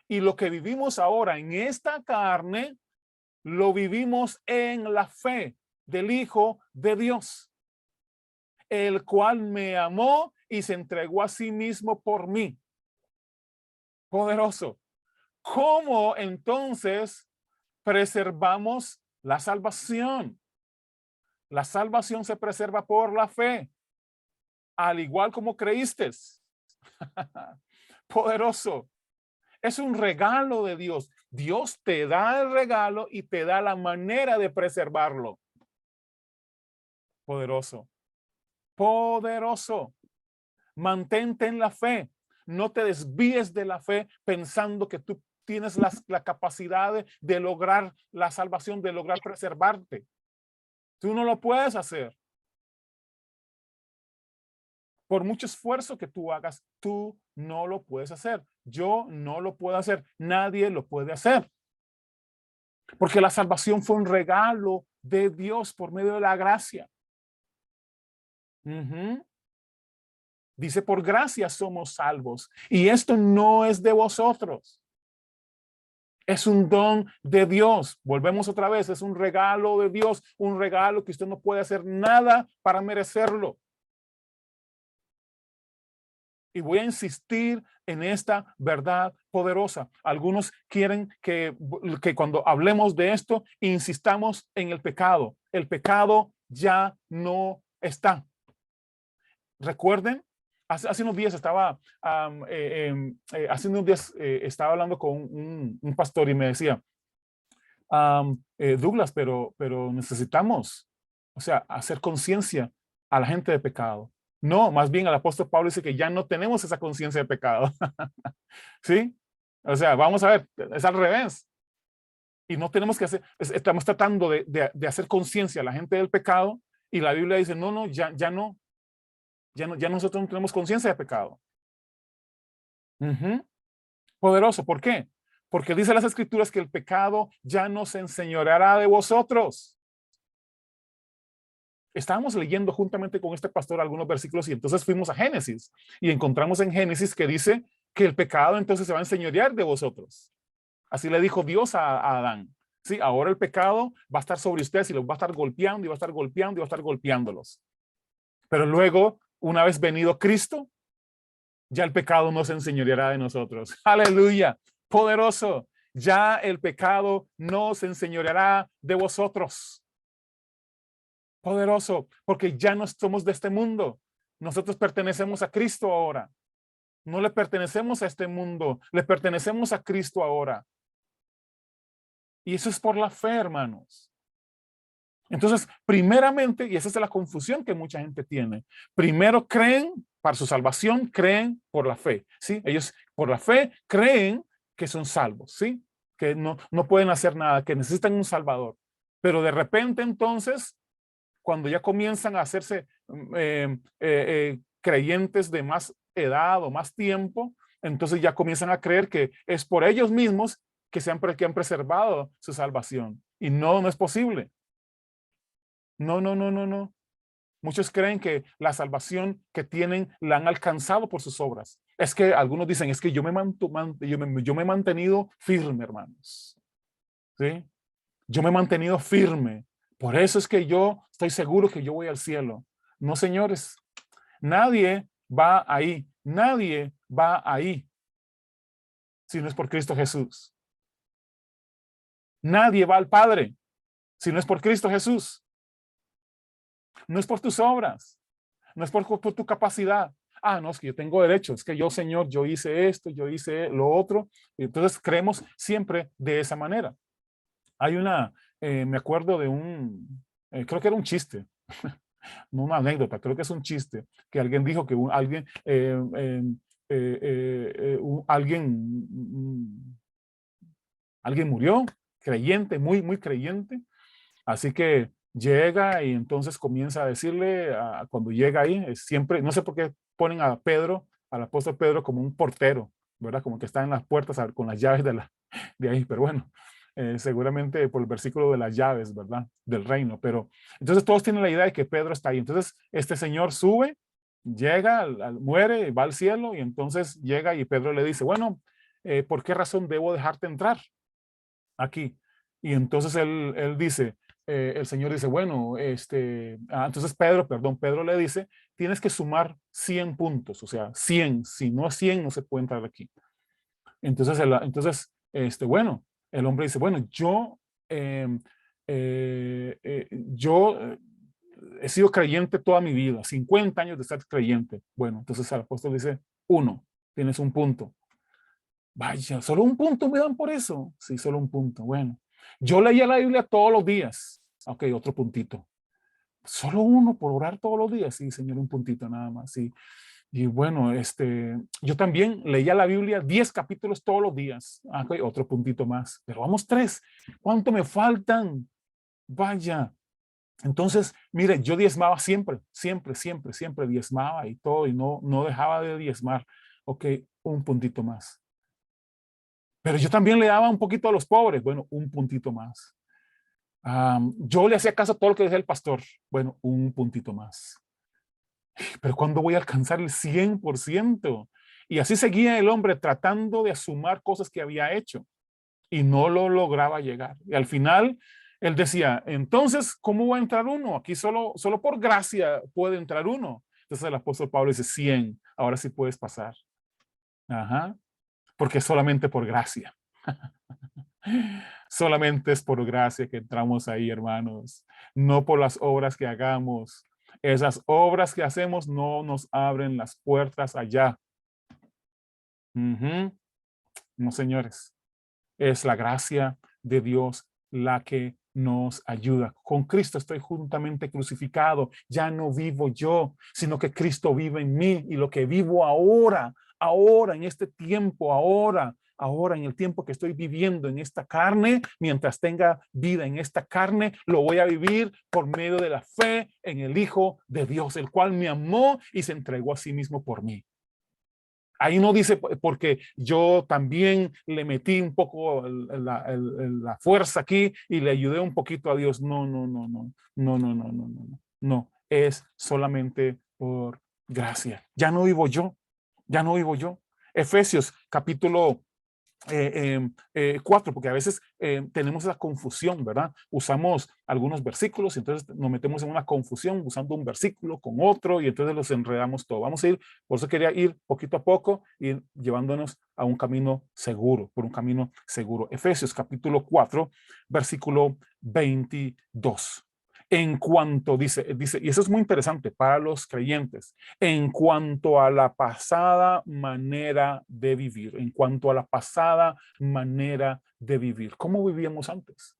Y lo que vivimos ahora en esta carne, lo vivimos en la fe del Hijo de Dios, el cual me amó y se entregó a sí mismo por mí. Poderoso. ¿Cómo entonces preservamos la salvación? La salvación se preserva por la fe, al igual como creíste. Poderoso. Es un regalo de Dios. Dios te da el regalo y te da la manera de preservarlo. Poderoso. Poderoso. Mantente en la fe. No te desvíes de la fe pensando que tú tienes la capacidad de lograr la salvación, de lograr preservarte. Tú no lo puedes hacer. Por mucho esfuerzo que tú hagas, tú no lo puedes hacer. Yo no lo puedo hacer. Nadie lo puede hacer. Porque la salvación fue un regalo de Dios por medio de la gracia. Dice, por gracia somos salvos. Y esto no es de vosotros. Es un don de Dios. Volvemos otra vez, es un regalo de Dios, un regalo que usted no puede hacer nada para merecerlo. Y voy a insistir en esta verdad poderosa. Algunos quieren que cuando hablemos de esto, insistamos en el pecado. El pecado ya no está. Recuerden, hace unos días estaba, hace unos días estaba hablando con un pastor y me decía, Douglas, pero necesitamos, o sea, hacer conciencia a la gente de pecado. No, más bien el apóstol Pablo dice que ya no tenemos esa conciencia de pecado. ¿Sí? O sea, vamos a ver, es al revés. Y no tenemos que hacer, estamos tratando de hacer conciencia a la gente del pecado y la Biblia dice, no, no, ya nosotros no tenemos conciencia de pecado. Ujú. Poderoso, ¿por qué? Porque dice las escrituras que el pecado ya no se enseñoreará de vosotros. Estábamos leyendo juntamente con este pastor algunos versículos y entonces fuimos a Génesis y encontramos en Génesis que dice que el pecado entonces se va a enseñorear de vosotros. Así le dijo Dios a Adán. Sí, ahora el pecado va a estar sobre ustedes y los va a estar golpeando y va a estar golpeando y va a estar golpeándolos. Pero luego, una vez venido Cristo, ya el pecado no se enseñoreará de nosotros. Aleluya, poderoso. Ya el pecado no se enseñoreará de vosotros. Poderoso, porque ya no somos de este mundo. Nosotros pertenecemos a Cristo ahora. No le pertenecemos a este mundo, le pertenecemos a Cristo ahora. Y eso es por la fe, hermanos. Entonces, primeramente, y esa es la confusión que mucha gente tiene, primero creen para su salvación, creen por la fe, ¿sí? Ellos por la fe creen que son salvos, ¿sí? Que no pueden hacer nada, que necesitan un salvador. Pero de repente entonces, cuando ya comienzan a hacerse creyentes de más edad o más tiempo, entonces ya comienzan a creer que es por ellos mismos que han preservado su salvación. Y no es posible. No, no, no, no, no. Muchos creen que la salvación que tienen la han alcanzado por sus obras. Es que algunos dicen, es que yo me he mantenido firme, hermanos. ¿Sí? Yo me he mantenido firme. Por eso es que yo estoy seguro que yo voy al cielo. No, señores, nadie va ahí. Nadie va ahí si no es por Cristo Jesús. Nadie va al Padre si no es por Cristo Jesús. No es por tus obras. No es por tu capacidad. Ah, no, es que yo tengo derecho. Es que yo, Señor, yo hice esto, yo hice lo otro. Y entonces creemos siempre de esa manera. Hay me acuerdo de creo que era un chiste, no una anécdota, creo que es un chiste, que alguien dijo que alguien murió, creyente, muy, muy creyente, así que llega y entonces comienza a decirle, cuando llega ahí, siempre, no sé por qué ponen a Pedro, al apóstol Pedro, como un portero, ¿verdad? Como que está en las puertas con las llaves de ahí, pero bueno, seguramente por el versículo de las llaves, ¿verdad? Del reino, pero entonces todos tienen la idea de que Pedro está ahí. Entonces este señor sube, llega, muere, va al cielo y entonces llega y Pedro le dice, bueno, ¿por qué razón debo dejarte entrar aquí? Y entonces él dice, el Señor dice, bueno, entonces Pedro le dice, tienes que sumar 100 puntos, o sea, 100, si no 100 no se puede entrar aquí. Bueno, el hombre dice, bueno, yo he sido creyente toda mi vida, 50 años de ser creyente. Bueno, entonces el apóstol dice, uno, tienes un punto. Vaya, solo un punto me dan por eso. Sí, solo un punto. Bueno, yo leía la Biblia todos los días. Ok, otro puntito. Solo uno por orar todos los días. Sí, Señor, un puntito nada más. Sí. Y bueno, yo también leía la Biblia 10 capítulos todos los días. Ok, otro puntito más. Pero vamos 3. ¿Cuánto me faltan? Vaya. Entonces, mire, yo diezmaba siempre, siempre, siempre, siempre diezmaba y todo, y no dejaba de diezmar. Ok, un puntito más. Pero yo también le daba un poquito a los pobres. Bueno, un puntito más. Yo le hacía caso a todo lo que decía el pastor. Bueno, un puntito más. Pero ¿cuándo voy a alcanzar el 100%? Y así seguía el hombre tratando de asumar cosas que había hecho. y no lo lograba llegar. Y al final, él decía, entonces, ¿cómo va a entrar uno? Aquí solo por gracia puede entrar uno. Entonces el apóstol Pablo dice, 100, ahora sí puedes pasar. Ajá, porque es solamente por gracia. Solamente es por gracia que entramos ahí, hermanos. No por las obras que hagamos. Esas obras que hacemos no nos abren las puertas allá. Ujú. No, señores. Es la gracia de Dios la que nos ayuda. Con Cristo estoy juntamente crucificado. Ya no vivo yo, sino que Cristo vive en mí. Y lo que vivo ahora, en este tiempo, ahora en el tiempo que estoy viviendo en esta carne, mientras tenga vida en esta carne, lo voy a vivir por medio de la fe en el Hijo de Dios, el cual me amó y se entregó a sí mismo por mí. Ahí no dice porque yo también le metí un poco la fuerza aquí y le ayudé un poquito a Dios. No, no, no, no, no, no, no, no, no, no. No, es solamente por gracia. Ya no vivo yo, ya no vivo yo. Efesios capítulo 4, porque a veces tenemos esa confusión, ¿verdad? Usamos algunos versículos y entonces nos metemos en una confusión usando un versículo con otro y entonces los enredamos todo. Vamos a ir, por eso quería ir poquito a poco y llevándonos a un camino seguro, por un camino seguro. Efesios capítulo 4, versículo 22. En cuanto dice, y eso es muy interesante para los creyentes, en cuanto a la pasada manera de vivir, en cuanto a la pasada manera de vivir. ¿Cómo vivíamos antes?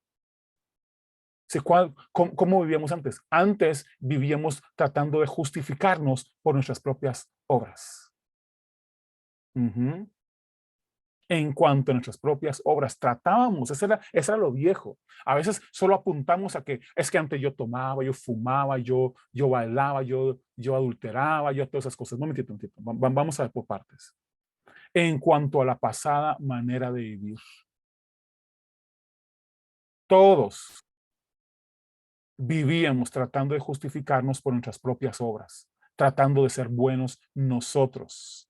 ¿Cómo vivíamos antes? Antes vivíamos tratando de justificarnos por nuestras propias obras. En cuanto a nuestras propias obras, tratábamos, eso era lo viejo. A veces solo apuntamos a que es que antes yo tomaba, yo fumaba, yo bailaba, yo adulteraba, yo todas esas cosas. No, mentira. Vamos a ver por partes. En cuanto a la pasada manera de vivir, todos vivíamos tratando de justificarnos por nuestras propias obras, tratando de ser buenos nosotros.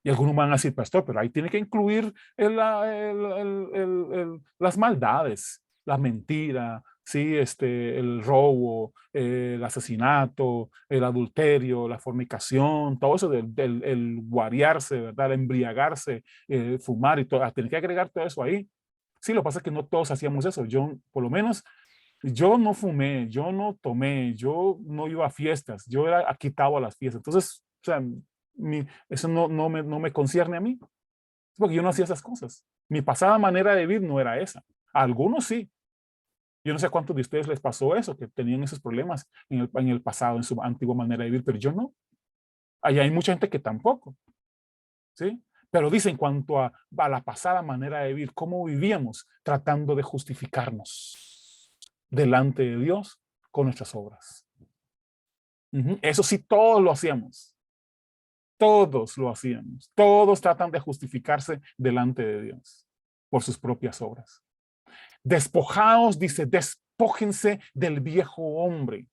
Y algunos van a decir, pastor, pero ahí tiene que incluir las maldades, la mentira, ¿sí? El robo, el asesinato, el adulterio, la fornicación, todo eso el guariarse, ¿verdad? El embriagarse, fumar y todo. Tiene que agregar todo eso ahí. Sí, lo que pasa es que no todos hacíamos eso. Yo, por lo menos, yo no fumé, yo no tomé, yo no iba a fiestas, yo era quitado a las fiestas. Entonces, o sea, eso no me concierne a mí, porque yo no hacía esas cosas. Mi pasada manera de vivir no era esa. A algunos sí. Yo no sé a cuántos de ustedes les pasó eso, que tenían esos problemas en el pasado, en su antigua manera de vivir, pero yo no. Allá hay mucha gente que tampoco, ¿sí? Pero dice en cuanto a la pasada manera de vivir, cómo vivíamos tratando de justificarnos delante de Dios con nuestras obras. Eso sí, todos lo hacíamos. Todos lo hacíamos. Todos tratan de justificarse delante de Dios por sus propias obras. Despojaos, dice, despójense del viejo hombre,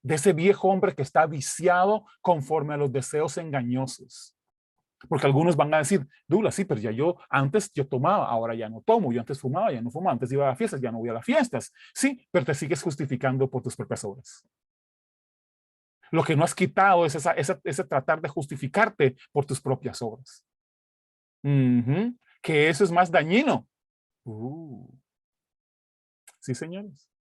de ese viejo hombre que está viciado conforme a los deseos engañosos. Porque algunos van a decir, Douglas, sí, pero ya antes yo tomaba, ahora ya no tomo, yo antes fumaba, ya no fumaba, antes iba a las fiestas, ya no voy a las fiestas. Sí, pero te sigues justificando por tus propias obras. Lo que no has quitado es ese tratar de justificarte por tus propias obras. Que eso es más dañino. Sí, señores.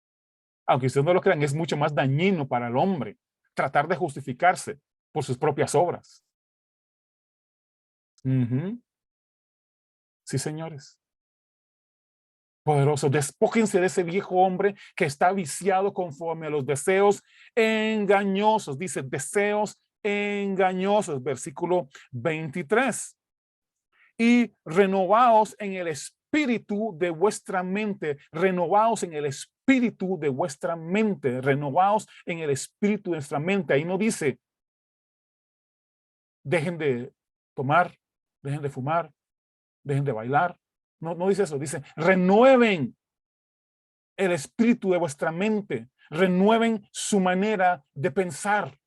Aunque ustedes no lo crean, es mucho más dañino para el hombre tratar de justificarse por sus propias obras. Sí, señores. Poderoso, despójense de ese viejo hombre que está viciado conforme a los deseos engañosos. Dice, deseos engañosos, versículo 23. Y renovaos en el espíritu de vuestra mente, renovaos en el espíritu de vuestra mente, renovaos en el espíritu de vuestra mente. Ahí no dice, dejen de tomar, dejen de fumar, dejen de bailar. No dice eso, dice, renueven el espíritu de vuestra mente, renueven su manera de pensar,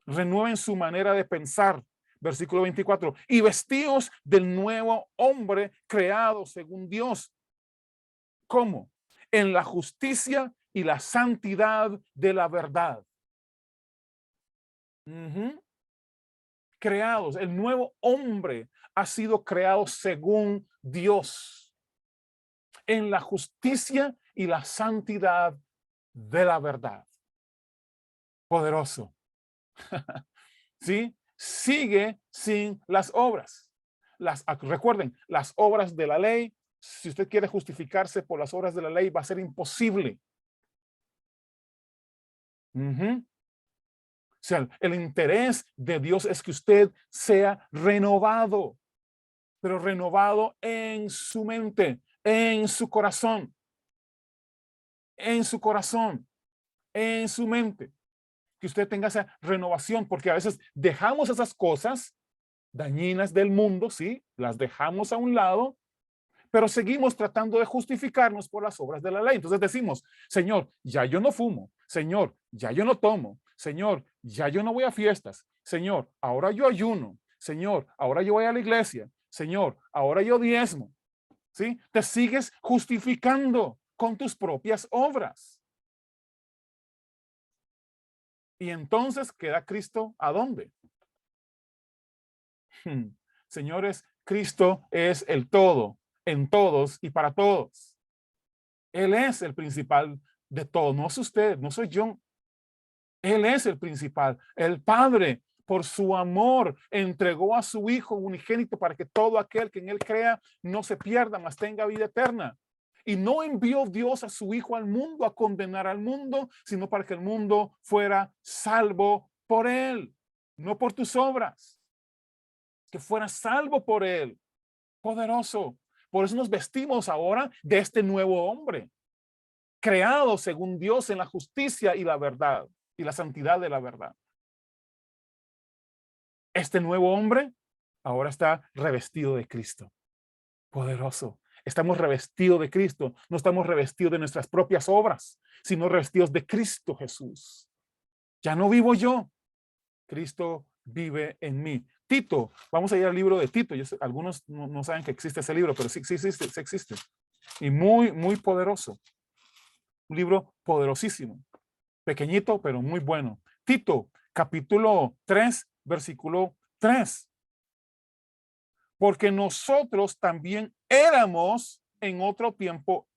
renueven su manera de pensar. versículo 24, y vestíos del nuevo hombre creado según Dios. ¿Cómo? En la justicia y la santidad de la verdad. Creados, el nuevo hombre ha sido creado según Dios, en la justicia y la santidad de la verdad. Poderoso. ¿Sí? Sigue sin las obras. Recuerden, las obras de la ley, si usted quiere justificarse por las obras de la ley, va a ser imposible. O sea, el interés de Dios es que usted sea renovado, pero renovado en su mente, en su corazón, en su corazón, en su mente. Que usted tenga esa renovación, porque a veces dejamos esas cosas dañinas del mundo, sí, las dejamos a un lado, pero seguimos tratando de justificarnos por las obras de la ley. Entonces decimos, Señor, ya yo no fumo, Señor, ya yo no tomo, Señor, ya yo no voy a fiestas, Señor, ahora yo ayuno, Señor, ahora yo voy a la iglesia, Señor, ahora yo diezmo, ¿sí? Te sigues justificando con tus propias obras. Y entonces queda Cristo ¿a dónde? Señores, Cristo es el todo, en todos y para todos. Él es el principal de todo, no es usted, no soy yo. Él es el principal. El Padre, por su amor, entregó a su Hijo unigénito para que todo aquel que en Él crea no se pierda, mas tenga vida eterna. Y no envió Dios a su Hijo al mundo a condenar al mundo, sino para que el mundo fuera salvo por Él, no por tus obras. Que fuera salvo por Él. Poderoso. Por eso nos vestimos ahora de este nuevo hombre, creado según Dios en la justicia y la verdad, y la santidad de la verdad. Este nuevo hombre ahora está revestido de Cristo. Poderoso. Estamos revestidos de Cristo. No estamos revestidos de nuestras propias obras, sino revestidos de Cristo Jesús. Ya no vivo yo. Cristo vive en mí. Tito, vamos a ir al libro de Tito. Algunos no saben que existe ese libro, pero sí existe. Y muy, muy poderoso. Un libro poderosísimo. Pequeñito, pero muy bueno. Tito, capítulo 3, versículo 3. Porque nosotros también éramos en otro tiempo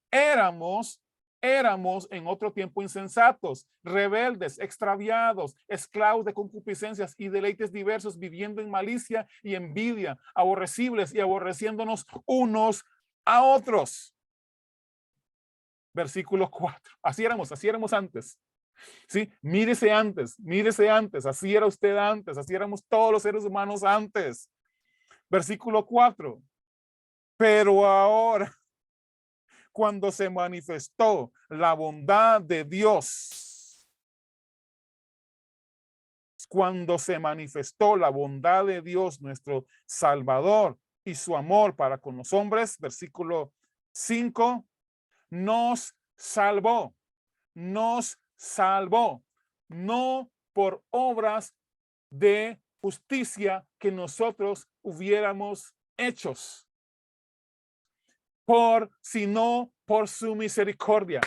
en otro tiempo insensatos, rebeldes, extraviados, esclavos de concupiscencias y deleites diversos, viviendo en malicia y envidia, aborrecibles y aborreciéndonos unos a otros. Versículo 4. Así éramos antes. ¿Sí? Mírese antes, así era usted antes, así éramos todos los seres humanos antes. Versículo 4. Pero ahora, cuando se manifestó la bondad de Dios, nuestro Salvador, y su amor para con los hombres, versículo 5, nos salvó, no por obras de justicia que nosotros hubiéramos hechos, sino por su misericordia.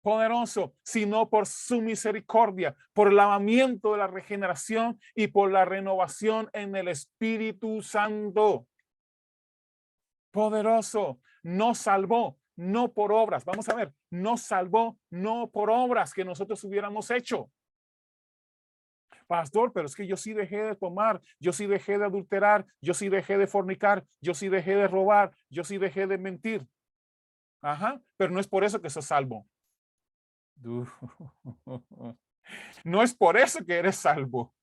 Poderoso, sino por su misericordia, por el lavamiento de la regeneración y por la renovación en el Espíritu Santo. Poderoso, nos salvó, no por obras. Vamos a ver, nos salvó, no por obras que nosotros hubiéramos hecho. Pastor, pero es que yo sí dejé de tomar, yo sí dejé de adulterar, yo sí dejé de fornicar, yo sí dejé de robar, yo sí dejé de mentir. Ajá, pero no es por eso que sos salvo. No es por eso que eres salvo.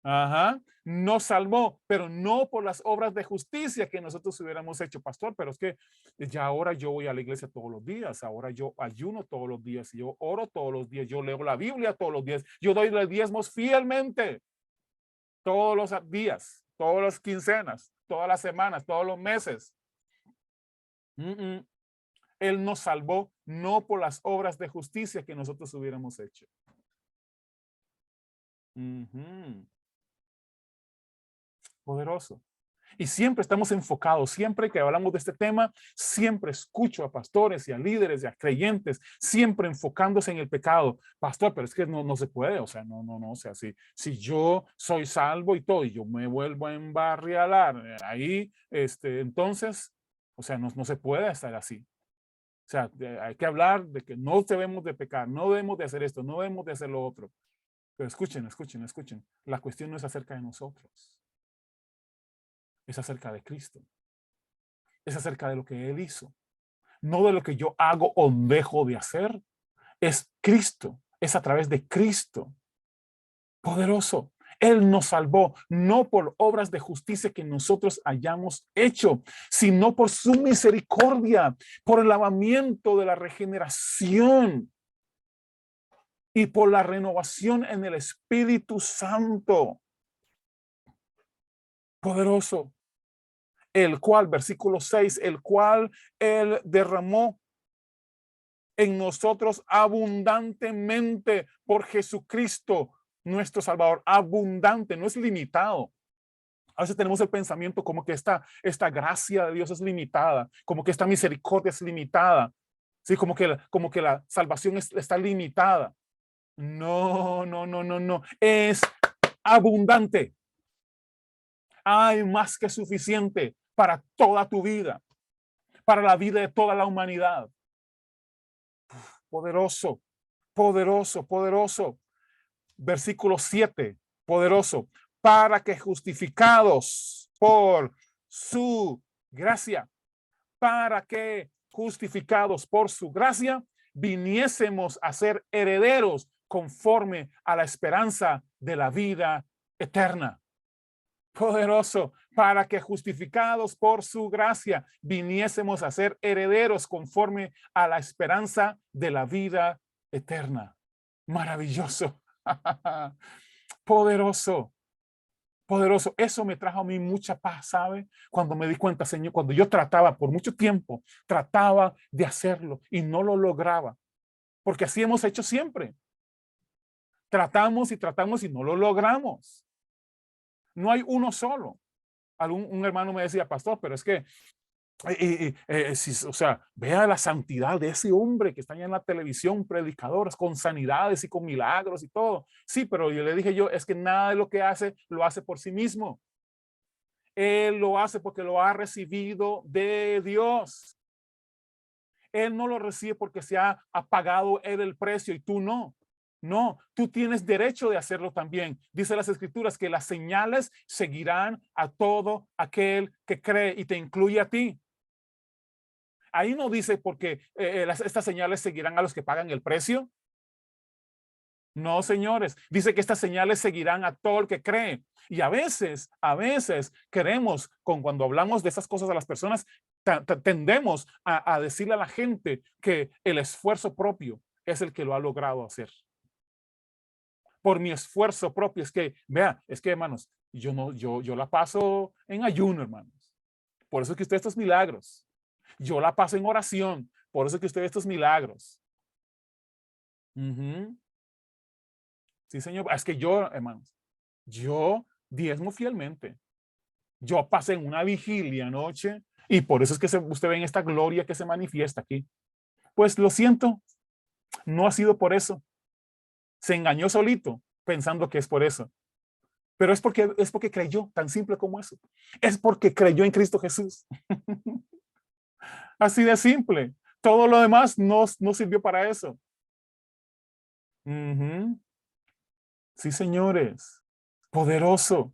Ajá, nos salvó, pero no por las obras de justicia que nosotros hubiéramos hecho, pastor, pero es que ya ahora yo voy a la iglesia todos los días, ahora yo ayuno todos los días, yo oro todos los días, yo leo la Biblia todos los días, yo doy los diezmos fielmente todos los días, todas las quincenas, todas las semanas, todos los meses. Él nos salvó no por las obras de justicia que nosotros hubiéramos hecho. Poderoso. Y siempre estamos enfocados, siempre que hablamos de este tema, siempre escucho a pastores y a líderes y a creyentes, siempre enfocándose en el pecado. Pastor, pero es que no se puede, o sea, o sea, si yo soy salvo y todo, y yo me vuelvo a embarrialar, ahí, entonces, o sea, no se puede estar así. O sea, hay que hablar de que no debemos de pecar, no debemos de hacer esto, no debemos de hacer lo otro. Pero escuchen. La cuestión no es acerca de nosotros. Es acerca de Cristo. Es acerca de lo que Él hizo. No de lo que yo hago o dejo de hacer. Es Cristo. Es a través de Cristo. Poderoso. Él nos salvó, no por obras de justicia que nosotros hayamos hecho, sino por su misericordia, por el lavamiento de la regeneración y por la renovación en el Espíritu Santo. Poderoso. El cual, versículo 6, el cual Él derramó en nosotros abundantemente por Jesucristo, nuestro Salvador. Abundante, no es limitado. A veces tenemos el pensamiento como que esta gracia de Dios es limitada, como que esta misericordia es limitada, ¿sí? Como que la salvación está limitada. No. Es abundante. Hay más que suficiente para toda tu vida, para la vida de toda la humanidad. Poderoso, poderoso. Versículo 7, poderoso. Para que justificados por su gracia, para que justificados por su gracia, viniésemos a ser herederos conforme a la esperanza de la vida eterna. Poderoso, para que justificados por su gracia viniésemos a ser herederos conforme a la esperanza de la vida eterna. Maravilloso. Poderoso. Eso me trajo a mí mucha paz, ¿sabe? Cuando me di cuenta, Señor, cuando yo trataba por mucho tiempo, trataba de hacerlo y no lo lograba, porque así hemos hecho siempre. Tratamos y no lo logramos. No hay uno solo. Un hermano me decía, pastor, pero es que, o sea, vea la santidad de ese hombre que está allá en la televisión, predicadores con sanidades y con milagros y todo. Sí, pero yo le dije es que nada de lo que hace, lo hace por sí mismo. Él lo hace porque lo ha recibido de Dios. Él no lo recibe porque se ha pagado él el precio y tú no. No, tú tienes derecho de hacerlo también. Dice las escrituras que las señales seguirán a todo aquel que cree y te incluye a ti. Ahí no dice porque estas señales seguirán a los que pagan el precio. No, señores, dice que estas señales seguirán a todo el que cree. Y a veces queremos, cuando hablamos de esas cosas a las personas, tendemos a decirle a la gente que el esfuerzo propio es el que lo ha logrado hacer. Por mi esfuerzo propio, es que hermanos, yo la paso en ayuno, hermanos. Por eso es que usted estos milagros. Yo la paso en oración. Por eso es que usted estos milagros. Sí, señor. Es que yo, hermanos, yo diezmo fielmente. Yo pasé en una vigilia anoche y por eso es que usted ve en esta gloria que se manifiesta aquí. Pues lo siento, no ha sido por eso. Se engañó solito pensando que es por eso. Pero es porque creyó, tan simple como eso. Es porque creyó en Cristo Jesús. Así de simple. Todo lo demás no sirvió para eso. Sí, señores. Poderoso.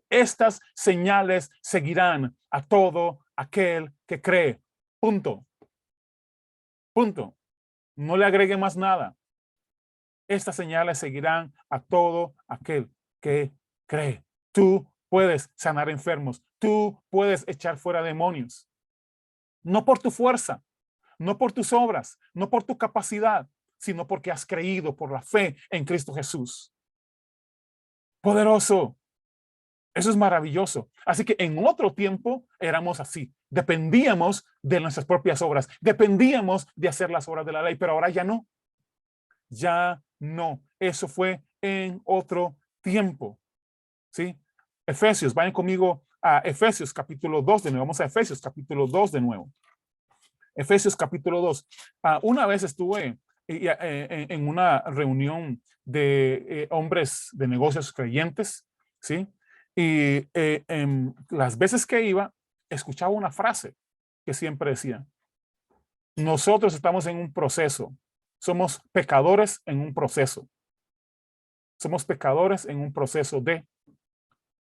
Estas señales seguirán a todo aquel que cree. Punto. No le agregue más nada. Estas señales seguirán a todo aquel que cree. Tú puedes sanar enfermos. Tú puedes echar fuera demonios. No por tu fuerza, no por tus obras, no por tu capacidad, sino porque has creído por la fe en Cristo Jesús. Poderoso. Eso es maravilloso. Así que en otro tiempo éramos así. Dependíamos de nuestras propias obras. Dependíamos de hacer las obras de la ley, pero ahora ya no. Ya no. Eso fue en otro tiempo. ¿Sí? Efesios, vayan conmigo a Efesios capítulo 2 de nuevo. Vamos a Efesios capítulo 2 de nuevo. Efesios capítulo 2. Una vez estuve en una reunión de hombres de negocios creyentes, ¿sí? Y en las veces que iba, escuchaba una frase que siempre decía: nosotros estamos en un proceso, somos pecadores en un proceso, somos pecadores en un proceso de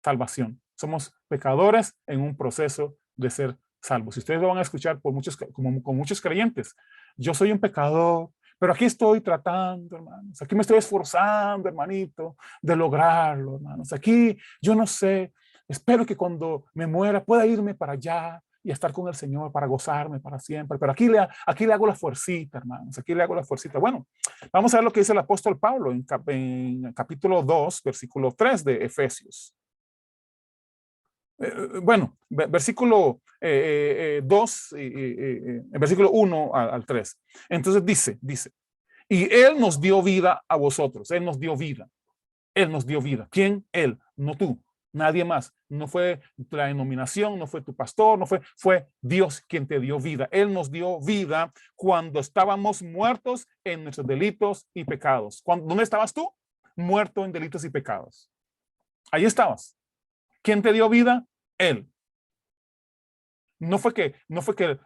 salvación, somos pecadores en un proceso de ser salvos. Si ustedes lo van a escuchar por muchos, como con muchos creyentes, yo soy un pecador, pero aquí estoy tratando, hermanos, aquí me estoy esforzando, hermanito, de lograrlo, hermanos. Aquí yo no sé, espero que cuando me muera pueda irme para allá y estar con el Señor para gozarme para siempre, pero aquí le hago la fuercita, hermanos, aquí le hago la fuercita. Bueno, vamos a ver lo que dice el apóstol Pablo en capítulo 2, versículo 3 de Efesios. Bueno, versículo 2, versículo 1 al 3. Entonces dice, y Él nos dio vida a vosotros, Él nos dio vida, Él nos dio vida. ¿Quién? Él, no tú, nadie más. No fue la denominación, no fue tu pastor, fue Dios quien te dio vida. Él nos dio vida cuando estábamos muertos en nuestros delitos y pecados. ¿Dónde estabas tú? Muerto en delitos y pecados. Ahí estabas. ¿Quién te dio vida? Él. No fue que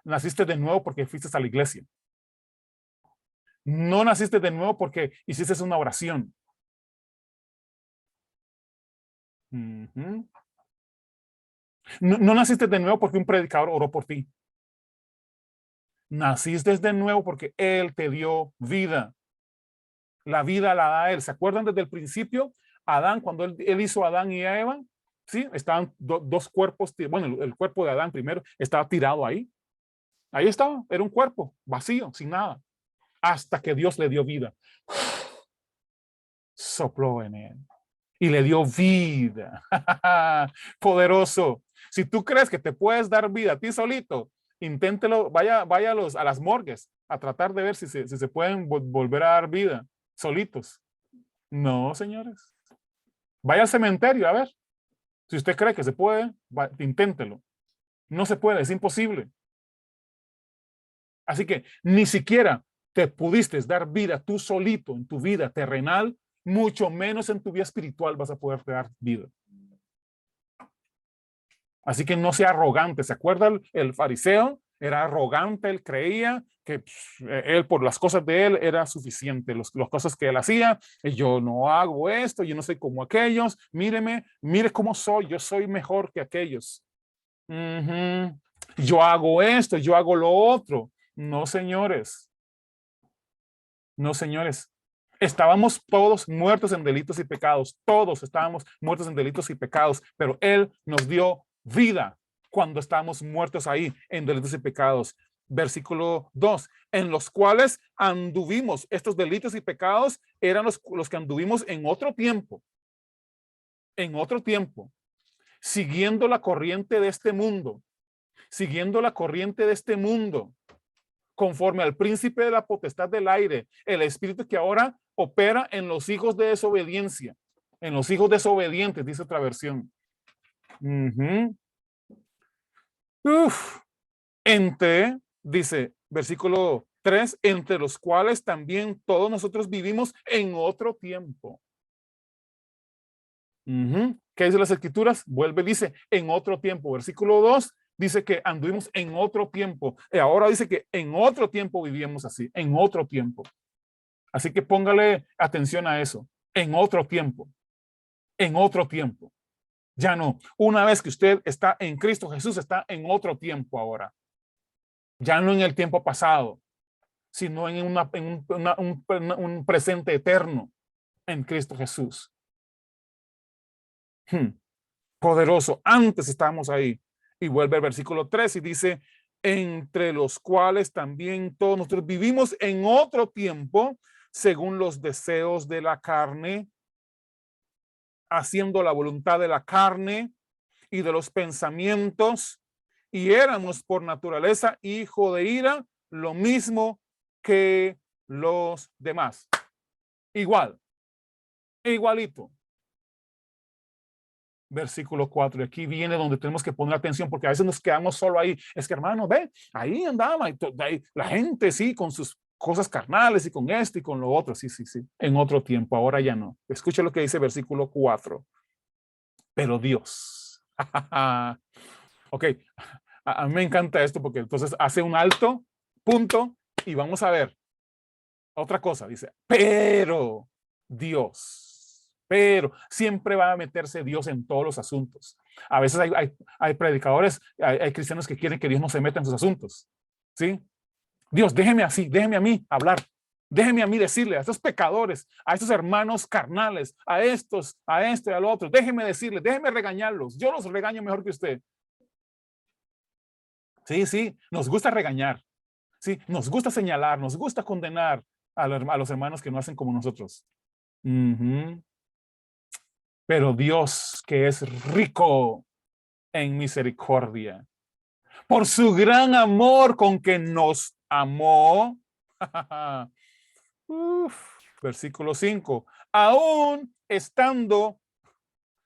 naciste de nuevo porque fuiste a la iglesia. No naciste de nuevo porque hiciste una oración. No, no naciste de nuevo porque un predicador oró por ti. Naciste de nuevo porque Él te dio vida. La vida la da Él. ¿Se acuerdan desde el principio? Adán, cuando él hizo a Adán y a Eva, ¿sí? Estaban dos cuerpos, bueno, el cuerpo de Adán primero estaba tirado ahí. Ahí estaba, era un cuerpo vacío, sin nada, hasta que Dios le dio vida. Sopló en él y le dio vida. Poderoso. Si tú crees que te puedes dar vida a ti solito, inténtelo, vaya a las morgues a tratar de ver si se pueden volver a dar vida solitos. No, señores. Vaya al cementerio a ver. Si usted cree que se puede, inténtelo. No se puede, es imposible. Así que ni siquiera te pudiste dar vida tú solito en tu vida terrenal, mucho menos en tu vida espiritual vas a poder dar vida. Así que no sea arrogante. ¿Se acuerda el fariseo? Era arrogante, él creía que él por las cosas de él era suficiente, las cosas que él hacía. Yo no hago esto, yo no soy como aquellos, míreme, mire cómo soy, yo soy mejor que aquellos. Yo hago esto, yo hago lo otro. No, señores. No, señores. Estábamos todos muertos en delitos y pecados. Todos estábamos muertos en delitos y pecados, pero Él nos dio vida cuando estábamos muertos ahí en delitos y pecados. Versículo 2, en los cuales anduvimos. Estos delitos y pecados eran los que anduvimos en otro tiempo, siguiendo la corriente de este mundo, siguiendo la corriente de este mundo, conforme al príncipe de la potestad del aire, el espíritu que ahora opera en los hijos de desobediencia, en los hijos desobedientes, dice otra versión. Dice, versículo 3, entre los cuales también todos nosotros vivimos en otro tiempo. ¿Qué dice las escrituras? Vuelve, dice, en otro tiempo. Versículo 2 dice que anduvimos en otro tiempo. Y ahora dice que en otro tiempo vivíamos así, en otro tiempo. Así que póngale atención a eso. En otro tiempo. En otro tiempo. Ya no. Una vez que usted está en Cristo Jesús, está en otro tiempo ahora. Ya no en el tiempo pasado, sino en un presente eterno en Cristo Jesús. Poderoso. Antes estábamos ahí. Y vuelve al versículo 3 y dice, entre los cuales también todos nosotros vivimos en otro tiempo, según los deseos de la carne, haciendo la voluntad de la carne y de los pensamientos, y éramos por naturaleza hijo de ira, lo mismo que los demás. Igual, igualito. Versículo 4. Y aquí viene donde tenemos que poner atención, porque a veces nos quedamos solo ahí. Es que, hermano, ve, ahí andaba, ahí, la gente, sí, con sus cosas carnales y con esto y con lo otro. Sí, sí, sí. En otro tiempo, ahora ya no. Escucha lo que dice versículo 4. Pero Dios. Ok, a mí me encanta esto porque entonces hace un alto, punto, y vamos a ver otra cosa. Dice, pero Dios, pero siempre va a meterse Dios en todos los asuntos. A veces hay predicadores, hay cristianos que quieren que Dios no se meta en sus asuntos. ¿Sí? Dios, déjeme así, déjeme a mí hablar. Déjeme a mí decirle a estos pecadores, a estos hermanos carnales, a estos, a este, al otro. Déjeme decirle, déjeme regañarlos. Yo los regaño mejor que usted. Sí, sí, nos gusta regañar. Sí, nos gusta señalar, nos gusta condenar a los hermanos que no hacen como nosotros. Ujú. Pero Dios, que es rico en misericordia, por su gran amor con que nos amó. Versículo 5.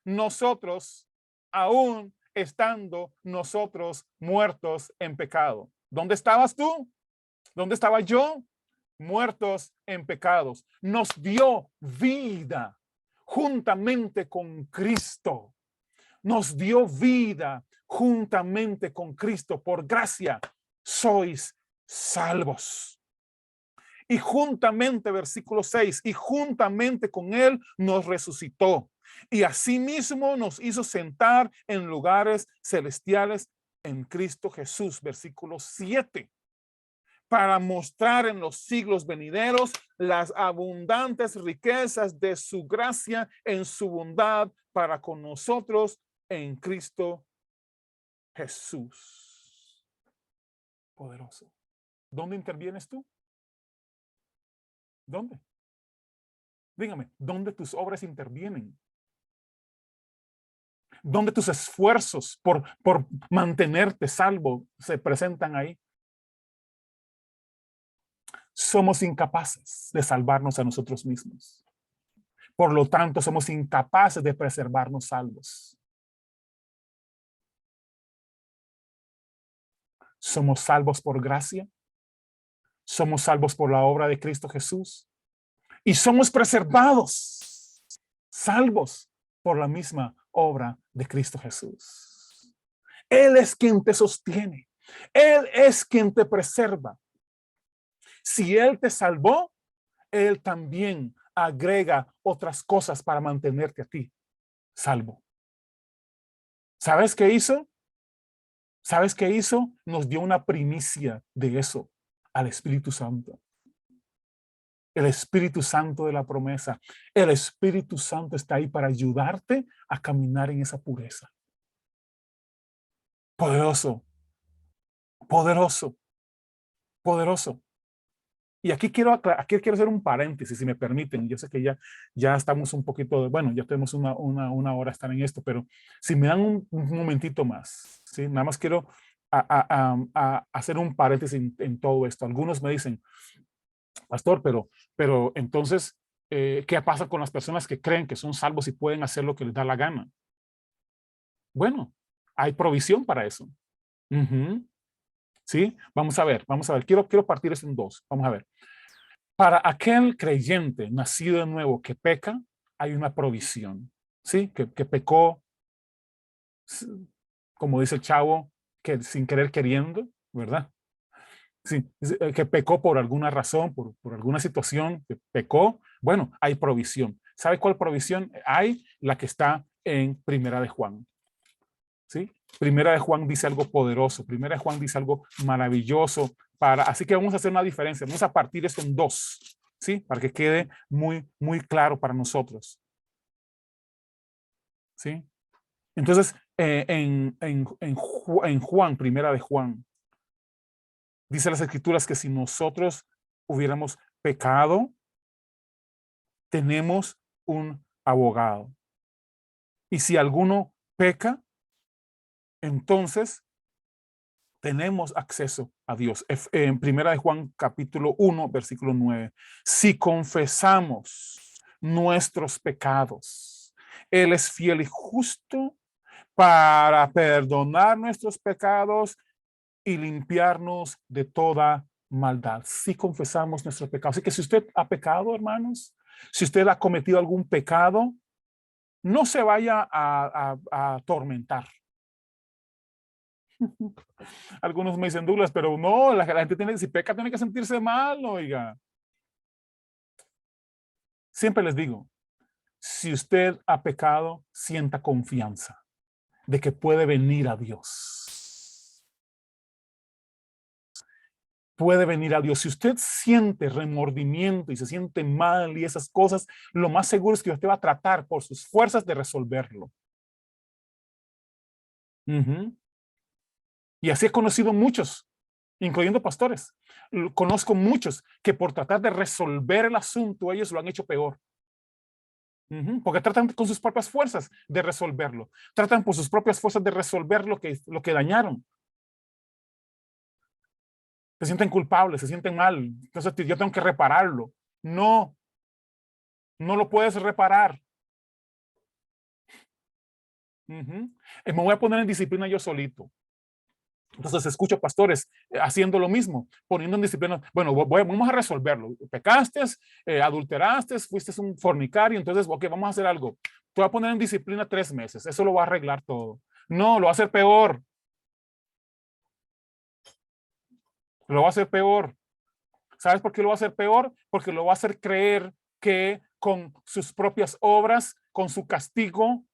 Nosotros, aún estando nosotros muertos en pecado. ¿Dónde estabas tú? ¿Dónde estaba yo? Muertos en pecados. Nos dio vida juntamente con Cristo. Nos dio vida juntamente con Cristo. Por gracia sois salvos. Y juntamente, versículo 6, y juntamente con Él nos resucitó. Y asimismo nos hizo sentar en lugares celestiales en Cristo Jesús. Versículo 7. Para mostrar en los siglos venideros las abundantes riquezas de su gracia en su bondad para con nosotros en Cristo Jesús. Poderoso. ¿Dónde intervienes tú? ¿Dónde? Dígame, ¿dónde tus obras intervienen? ¿Dónde tus esfuerzos por mantenerte salvo se presentan ahí? Somos incapaces de salvarnos a nosotros mismos. Por lo tanto, somos incapaces de preservarnos salvos. Somos salvos por gracia. Somos salvos por la obra de Cristo Jesús. Y somos preservados, salvos por la misma obra de Cristo Jesús. Él es quien te sostiene. Él es quien te preserva. Si Él te salvó, Él también agrega otras cosas para mantenerte a ti salvo. ¿Sabes qué hizo? ¿Sabes qué hizo? Nos dio una primicia de eso al Espíritu Santo. El Espíritu Santo de la promesa. El Espíritu Santo está ahí para ayudarte a caminar en esa pureza. Poderoso, poderoso, poderoso. Y aquí quiero hacer un paréntesis, si me permiten. Yo sé que ya estamos un poquito, bueno, ya tenemos una hora estar en esto, pero si me dan un momentito más, ¿sí? Nada más quiero hacer un paréntesis en todo esto. Algunos me dicen, pastor, pero entonces, ¿qué pasa con las personas que creen que son salvos y pueden hacer lo que les da la gana? Bueno, hay provisión para eso. ¿Sí? Vamos a ver. Quiero partir esto en dos. Vamos a ver. Para aquel creyente nacido de nuevo que peca, hay una provisión. ¿Sí? Que pecó, como dice el chavo, que sin querer queriendo, ¿verdad? Sí, que pecó por alguna razón, por alguna situación, que pecó. Bueno, hay provisión. ¿Sabe cuál provisión hay? La que está en Primera de Juan. ¿Sí? Primera de Juan dice algo poderoso. Primera de Juan dice algo maravilloso. Así que vamos a hacer una diferencia. Vamos a partir esto en dos. ¿Sí? Para que quede muy, muy claro para nosotros. ¿Sí? Entonces, en Juan, Primera de Juan, dice las Escrituras que si nosotros hubiéramos pecado, tenemos un abogado. Y si alguno peca, entonces tenemos acceso a Dios. En Primera de Juan capítulo 1, versículo 9. Si confesamos nuestros pecados, Él es fiel y justo para perdonar nuestros pecados y limpiarnos de toda maldad. Si confesamos nuestros pecados. Así que si usted ha pecado, hermanos, si usted ha cometido algún pecado, no se vaya a atormentar. Algunos me dicen, Douglas, pero no, la gente tiene, si peca, tiene que sentirse mal, oiga. Siempre les digo, si usted ha pecado, sienta confianza de que puede venir a Dios. Puede venir a Dios. Si usted siente remordimiento y se siente mal y esas cosas, lo más seguro es que usted va a tratar por sus fuerzas de resolverlo. Y así he conocido muchos, incluyendo pastores. Conozco muchos que por tratar de resolver el asunto, ellos lo han hecho peor. Porque tratan con sus propias fuerzas de resolverlo. Tratan por sus propias fuerzas de resolver lo que dañaron. Se sienten culpables, se sienten mal. Entonces yo tengo que repararlo. No, no lo puedes reparar. Me voy a poner en disciplina yo solito. Entonces escucho pastores haciendo lo mismo, poniendo en disciplina. Bueno, vamos a resolverlo. Pecaste, adulteraste, fuiste un fornicario, entonces, ok, vamos a hacer algo. Te voy a poner en disciplina 3 meses, eso lo va a arreglar todo. No, lo va a hacer peor. Lo va a hacer peor. ¿Sabes por qué lo va a hacer peor? Porque lo va a hacer creer que con sus propias obras, con su castigo,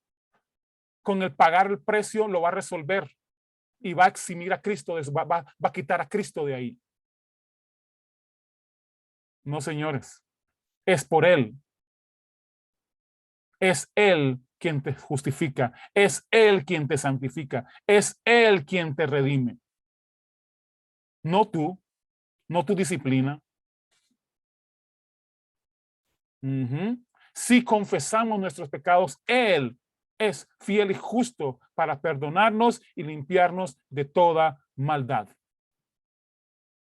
con el pagar el precio, lo va a resolver. Y va a eximir a Cristo, va a quitar a Cristo de ahí. No, señores. Es por Él. Es Él quien te justifica. Es Él quien te santifica. Es Él quien te redime. No tú. No tu disciplina. Si confesamos nuestros pecados, Él es fiel y justo para perdonarnos y limpiarnos de toda maldad.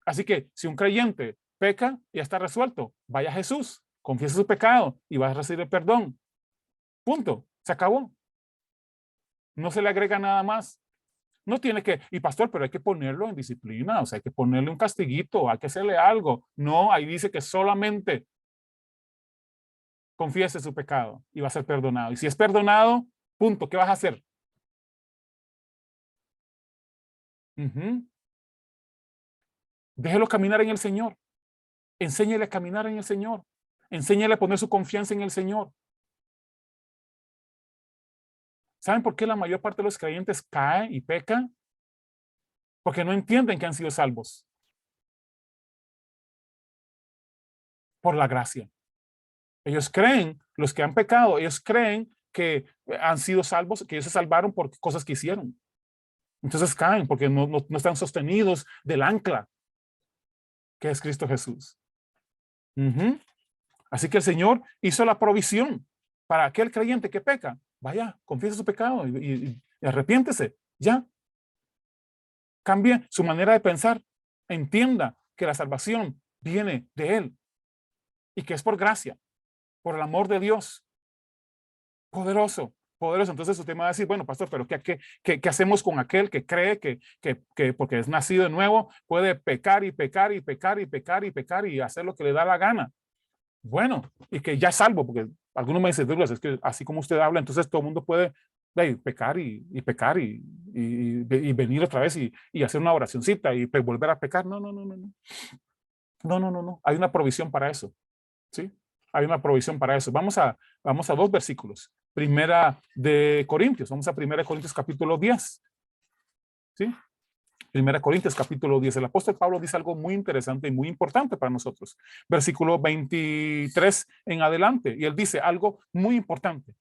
Así que si un creyente peca, ya está resuelto. Vaya a Jesús, confiesa su pecado y va a recibir perdón. Punto. Se acabó. No se le agrega nada más. No tiene que, y pastor, pero hay que ponerlo en disciplina, o sea, hay que ponerle un castiguito, hay que hacerle algo. No, ahí dice que solamente confiese su pecado y va a ser perdonado. Y si es perdonado, punto, ¿qué vas a hacer? Déjelo caminar en el Señor. Enséñele a caminar en el Señor. Enséñele a poner su confianza en el Señor. ¿Saben por qué la mayor parte de los creyentes caen y pecan? Porque no entienden que han sido salvos por la gracia. Ellos creen, los que han pecado, ellos creen que han sido salvos, que ellos se salvaron por cosas que hicieron. Entonces caen porque no están sostenidos del ancla que es Cristo Jesús. Así que el Señor hizo la provisión para aquel creyente que peca. Vaya, confiese su pecado y arrepiéntese. Ya. Cambie su manera de pensar. Entienda que la salvación viene de Él y que es por gracia, por el amor de Dios. Poderoso, poderoso. Entonces usted me va a decir, bueno, pastor, pero ¿qué hacemos con aquel que cree que porque es nacido de nuevo puede pecar y pecar y pecar y pecar y pecar y hacer lo que le da la gana? Bueno, y que ya es salvo, porque algunos me dicen, Douglas, es que así como usted habla, entonces todo el mundo puede pecar y pecar y venir otra vez y hacer una oracioncita y volver a pecar. No, no, no, no, no. No, no, no, no. Hay una provisión para eso. ¿Sí? Hay una provisión para eso. Vamos a 2 versículos. Primera de Corintios. Vamos a Primera de Corintios capítulo 10. ¿Sí? Primera Corintios capítulo 10. El apóstol Pablo dice algo muy interesante y muy importante para nosotros. Versículo 23 en adelante. Y él dice algo muy importante.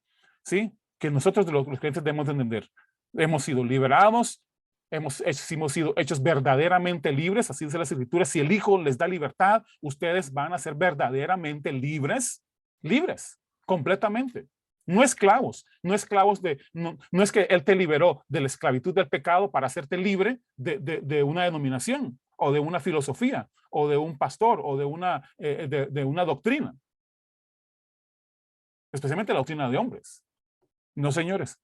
¿Sí? Que nosotros los creyentes debemos de entender. Hemos sido liberados. Hemos sido hechos verdaderamente libres, así dice la Escritura. Si el Hijo les da libertad, ustedes van a ser verdaderamente libres, libres, completamente. No esclavos, no esclavos no es que Él te liberó de la esclavitud del pecado para hacerte libre de una denominación o de una filosofía o de un pastor o de una doctrina, especialmente la doctrina de hombres. No, señores.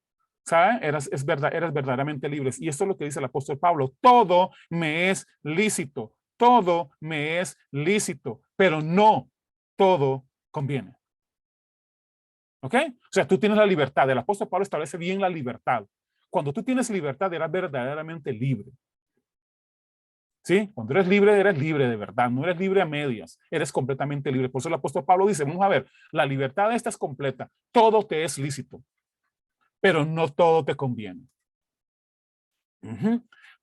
¿Sabe? Eras verdaderamente libres. Y esto es lo que dice el apóstol Pablo. Todo me es lícito. Todo me es lícito. Pero no todo conviene. ¿Ok? O sea, tú tienes la libertad. El apóstol Pablo establece bien la libertad. Cuando tú tienes libertad, eras verdaderamente libre. ¿Sí? Cuando eres libre de verdad. No eres libre a medias. Eres completamente libre. Por eso el apóstol Pablo dice, vamos a ver, la libertad esta es completa. Todo te es lícito. Pero no todo te conviene.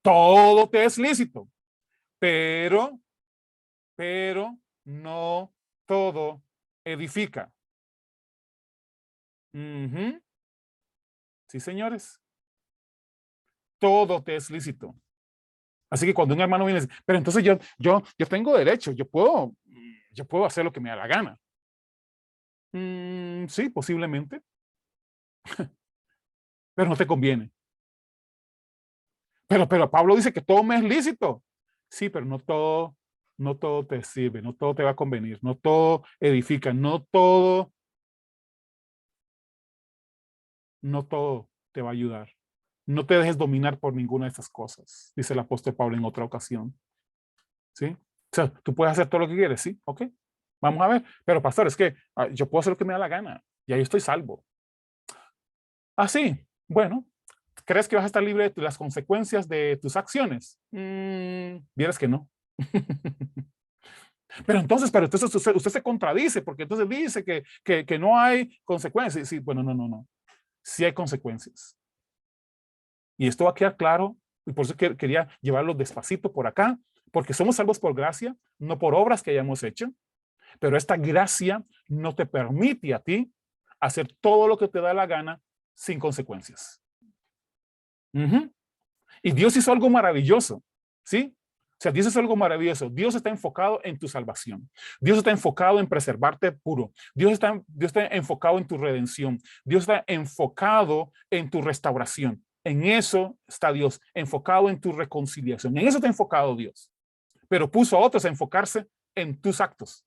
Todo te es lícito, pero no todo edifica. Sí, señores, todo te es lícito. Así que cuando un hermano viene y dice, pero entonces yo tengo derecho, yo puedo hacer lo que me da la gana. Sí, posiblemente, pero no te conviene. Pero Pablo dice que todo me es lícito. Sí, pero no todo te sirve, no todo te va a convenir, no todo edifica, no todo te va a ayudar. No te dejes dominar por ninguna de esas cosas, dice el apóstol Pablo en otra ocasión. ¿Sí? O sea, tú puedes hacer todo lo que quieres, ¿sí? Ok. Vamos a ver. Pero pastor, es que yo puedo hacer lo que me da la gana y ahí estoy salvo. Ah, sí. Bueno, ¿crees que vas a estar libre de las consecuencias de tus acciones? Vieras que no. pero entonces usted se contradice porque entonces dice que no hay consecuencias. Sí, bueno, no. Sí hay consecuencias. Y esto va a quedar claro, y por eso quería llevarlo despacito por acá, porque somos salvos por gracia, no por obras que hayamos hecho, pero esta gracia no te permite a ti hacer todo lo que te da la gana sin consecuencias. Y Dios hizo algo maravilloso, ¿sí? O sea, Dios es algo maravilloso. Dios está enfocado en tu salvación. Dios está enfocado en preservarte puro. Dios está enfocado en tu redención. Dios está enfocado en tu restauración. En eso está Dios, enfocado en tu reconciliación. En eso está enfocado Dios. Pero puso a otros a enfocarse en tus actos.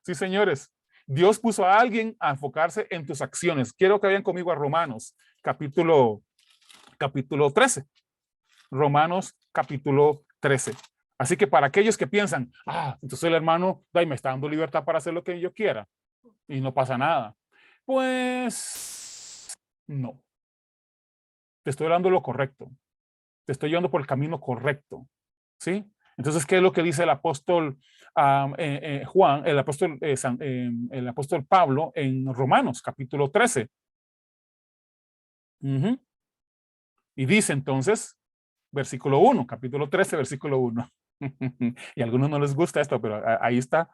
Sí, señores. Dios puso a alguien a enfocarse en tus acciones. Quiero que vayan conmigo a Romanos, capítulo 13. Romanos capítulo 13. Así que para aquellos que piensan, entonces el hermano me está dando libertad para hacer lo que yo quiera y no pasa nada. Pues no, te estoy dando lo correcto, te estoy llevando por el camino correcto, ¿sí? Entonces, ¿qué es lo que dice el apóstol Juan, el apóstol Pablo en Romanos capítulo 13? Y dice entonces, versículo 1, capítulo 13, versículo 1. Y a algunos no les gusta esto, pero ahí está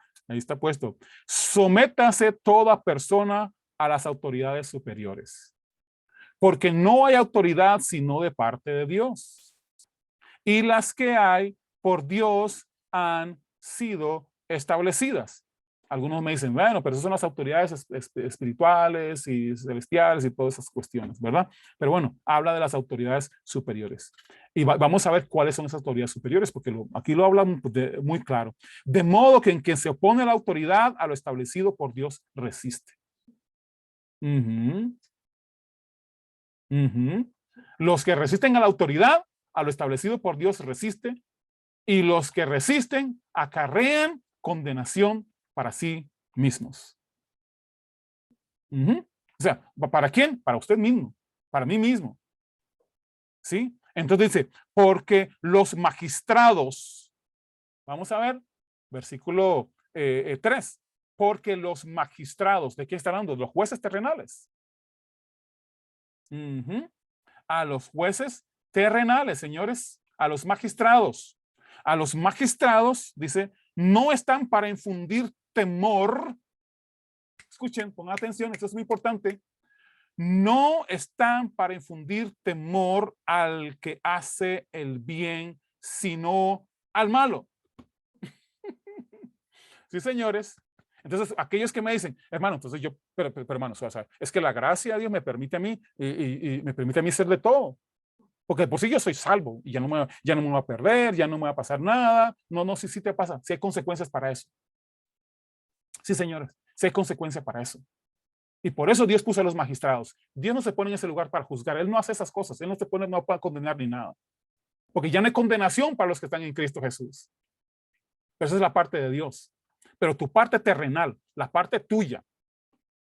puesto. Sométase toda persona a las autoridades superiores, porque no hay autoridad sino de parte de Dios. Y las que hay por Dios han sido establecidas. Algunos me dicen, bueno, pero esas son las autoridades espirituales y celestiales y todas esas cuestiones, ¿verdad? Pero bueno, habla de las autoridades superiores. Y vamos a ver cuáles son esas autoridades superiores, porque aquí lo hablan muy claro. De modo que en quien se opone a la autoridad, a lo establecido por Dios, resiste. Los que resisten a la autoridad, a lo establecido por Dios, resisten. Y los que resisten acarrean condenación para sí mismos. O sea, ¿para quién? Para usted mismo, para mí mismo. ¿Sí? Entonces dice, porque los magistrados, vamos a ver, versículo 3, porque los magistrados, ¿de qué está hablando? Los jueces terrenales. A los jueces terrenales, señores, a los magistrados. A los magistrados, dice, no están para infundir temor. Escuchen, pongan atención, esto es muy importante. No están para infundir temor al que hace el bien, sino al malo. Sí, señores. Entonces, aquellos que me dicen, hermano, entonces pero hermano, o sea, es que la gracia de Dios me permite a mí y me permite a mí ser de todo. Porque por sí yo soy salvo y ya no me voy a perder, ya no me va a pasar nada. No, sí te pasa. Sí hay consecuencias para eso. Sí, señores, sí hay consecuencias para eso. Y por eso Dios puso a los magistrados. Dios no se pone en ese lugar para juzgar. Él no hace esas cosas. Él no se pone no para condenar ni nada. Porque ya no hay condenación para los que están en Cristo Jesús. Pero esa es la parte de Dios. Pero tu parte terrenal, la parte tuya,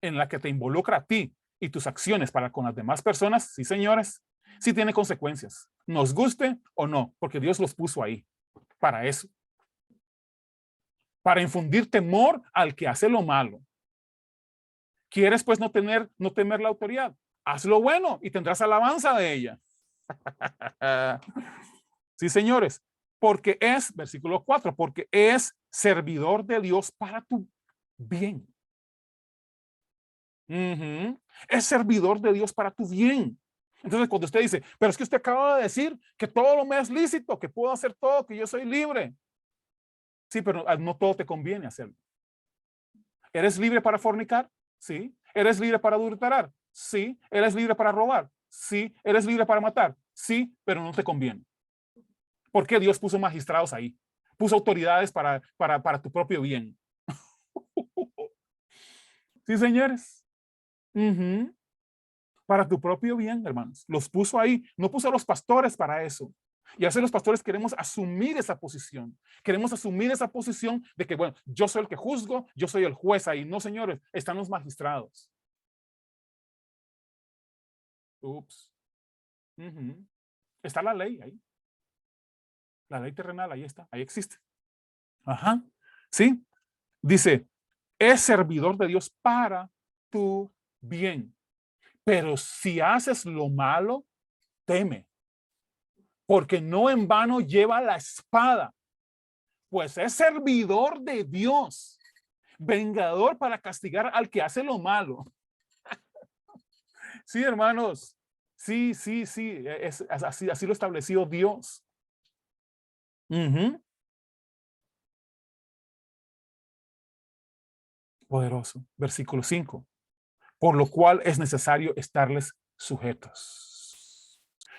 en la que te involucra a ti y tus acciones para con las demás personas, sí, señores, sí tiene consecuencias. Nos guste o no, porque Dios los puso ahí para eso. Para infundir temor al que hace lo malo. ¿Quieres pues no temer la autoridad? Haz lo bueno y tendrás alabanza de ella. Sí, señores, porque es, versículo 4, porque es servidor de Dios para tu bien. Es servidor de Dios para tu bien. Entonces, cuando usted dice, pero es que usted acaba de decir que todo lo me es lícito, que puedo hacer todo, que yo soy libre. Sí, pero no todo te conviene hacerlo. ¿Eres libre para fornicar? Sí. ¿Eres libre para adulterar? Sí. ¿Eres libre para robar? Sí. ¿Eres libre para matar? Sí, pero no te conviene. ¿Por qué Dios puso magistrados ahí? Puso autoridades para tu propio bien. Sí, señores. Para tu propio bien, hermanos. Los puso ahí. No puso a los pastores para eso. Y a veces los pastores queremos asumir esa posición. Queremos asumir esa posición de que, bueno, yo soy el que juzgo, yo soy el juez ahí. No, señores, están los magistrados. Ups. Está la ley ahí. La ley terrenal ahí está, ahí existe. Ajá. Sí. Dice, es servidor de Dios para tu bien. Pero si haces lo malo, teme. Porque no en vano lleva la espada, pues es servidor de Dios, vengador para castigar al que hace lo malo. Sí, hermanos. Sí, sí, sí. Es así lo estableció Dios. Poderoso. Versículo 5. Por lo cual es necesario estarles sujetos.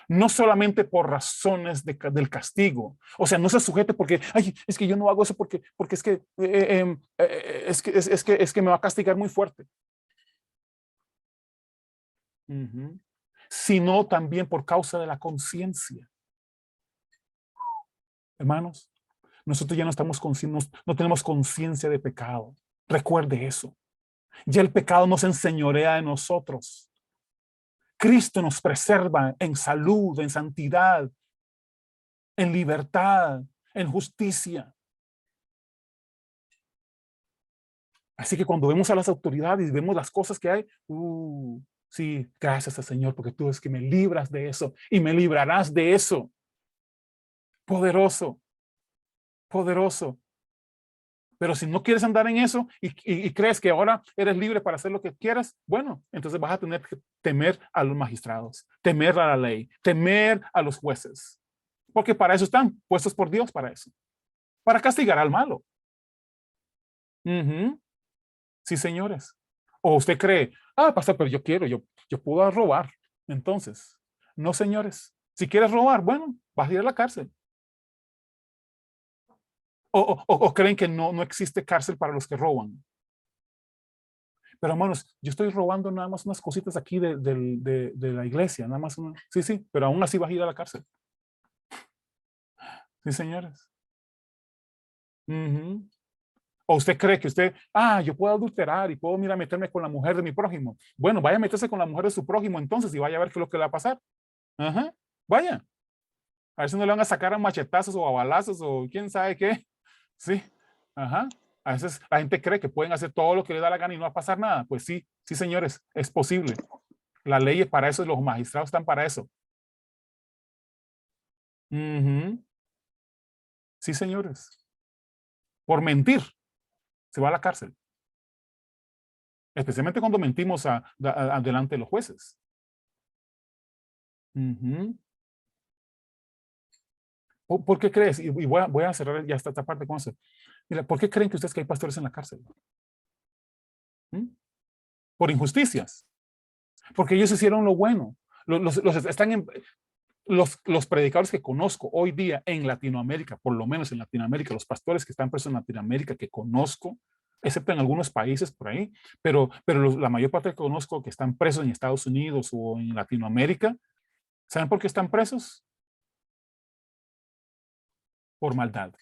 No solamente por razones del castigo. O sea, no se sujete porque, ay, es que yo no hago eso porque es que me va a castigar muy fuerte. Sino también por causa de la conciencia. Hermanos, nosotros ya no estamos no tenemos conciencia de pecado. Recuerde eso. Ya el pecado nos enseñorea de nosotros. Cristo nos preserva en salud, en santidad, en libertad, en justicia. Así que cuando vemos a las autoridades y vemos las cosas que hay, sí, gracias al Señor, porque tú es que me libras de eso y me librarás de eso. Poderoso, poderoso. Pero si no quieres andar en eso y crees que ahora eres libre para hacer lo que quieras, bueno, entonces vas a tener que temer a los magistrados, temer a la ley, temer a los jueces. Porque para eso están puestos por Dios, para eso. Para castigar al malo. Sí, señores. O usted cree, pastor, pero yo puedo robar. Entonces, no, señores. Si quieres robar, bueno, vas a ir a la cárcel. O creen que no existe cárcel para los que roban. Pero hermanos, yo estoy robando nada más unas cositas aquí de la iglesia, nada más sí, sí, pero aún así vas a ir a la cárcel. Sí, señores. O usted cree que yo puedo adulterar y puedo, mira, meterme con la mujer de mi prójimo. Bueno, vaya a meterse con la mujer de su prójimo entonces y vaya a ver qué es lo que le va a pasar. Vaya. A ver si no le van a sacar a machetazos o a balazos o quién sabe qué. Sí. A veces la gente cree que pueden hacer todo lo que le da la gana y no va a pasar nada. Pues sí, sí, señores, es posible. La ley es para eso, los magistrados están para eso. Sí, señores. Por mentir, se va a la cárcel. Especialmente cuando mentimos delante de los jueces. ¿Por qué crees? Y voy a cerrar ya esta parte con eso. Mira, ¿por qué creen que ustedes que hay pastores en la cárcel? Por injusticias. Porque ellos hicieron lo bueno. Los predicadores que conozco hoy día en Latinoamérica, por lo menos en Latinoamérica, los pastores que están presos en Latinoamérica que conozco, excepto en algunos países por ahí, pero la mayor parte que conozco que están presos en Estados Unidos o en Latinoamérica, ¿saben por qué están presos? Por maldad.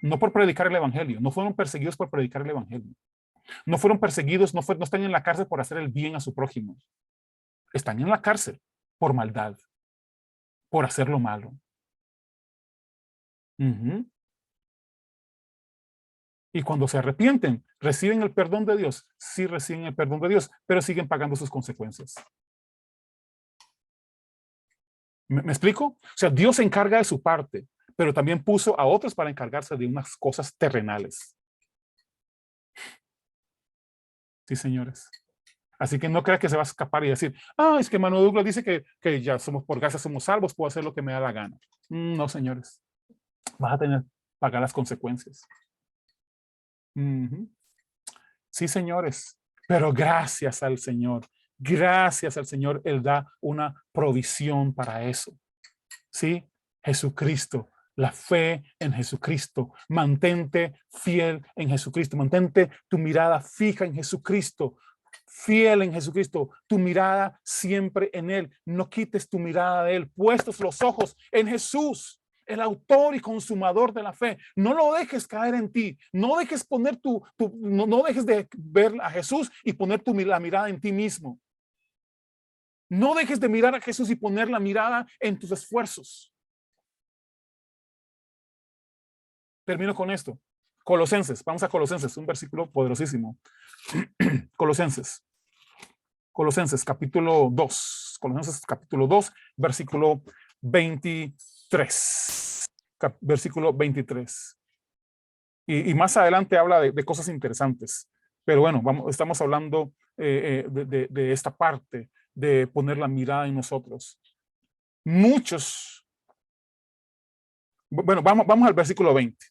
No por predicar el evangelio, no fueron perseguidos por predicar el evangelio. No fueron perseguidos, no están en la cárcel por hacer el bien a su prójimo. Están en la cárcel por maldad, por hacer lo malo. Ujú. Y cuando se arrepienten, reciben el perdón de Dios. Sí reciben el perdón de Dios, pero siguen pagando sus consecuencias. ¿Me explico? O sea, Dios se encarga de su parte, pero también puso a otros para encargarse de unas cosas terrenales. Sí, señores. Así que no crea que se va a escapar y decir, es que Mano Douglas dice que ya somos por gracia, somos salvos, puedo hacer lo que me da la gana. No, señores. Vas a tener que pagar las consecuencias. Sí, señores. Pero gracias al Señor, Él da una provisión para eso. ¿Sí? Jesucristo, la fe en Jesucristo. Mantente fiel en Jesucristo. Mantente tu mirada fija en Jesucristo. Fiel en Jesucristo, tu mirada siempre en Él. No quites tu mirada de Él. Puestos los ojos en Jesús, el autor y consumador de la fe. No lo dejes caer en ti. No dejes poner no dejes de ver a Jesús y poner la mirada en ti mismo. No dejes de mirar a Jesús y poner la mirada en tus esfuerzos. Termino con esto. Colosenses, vamos a Colosenses, un versículo poderosísimo. Colosenses capítulo 2. Colosenses capítulo 2, versículo 23. Versículo 23. Y más adelante habla de cosas interesantes. Pero bueno, estamos hablando de esta parte, de poner la mirada en nosotros. Bueno, vamos al versículo 20.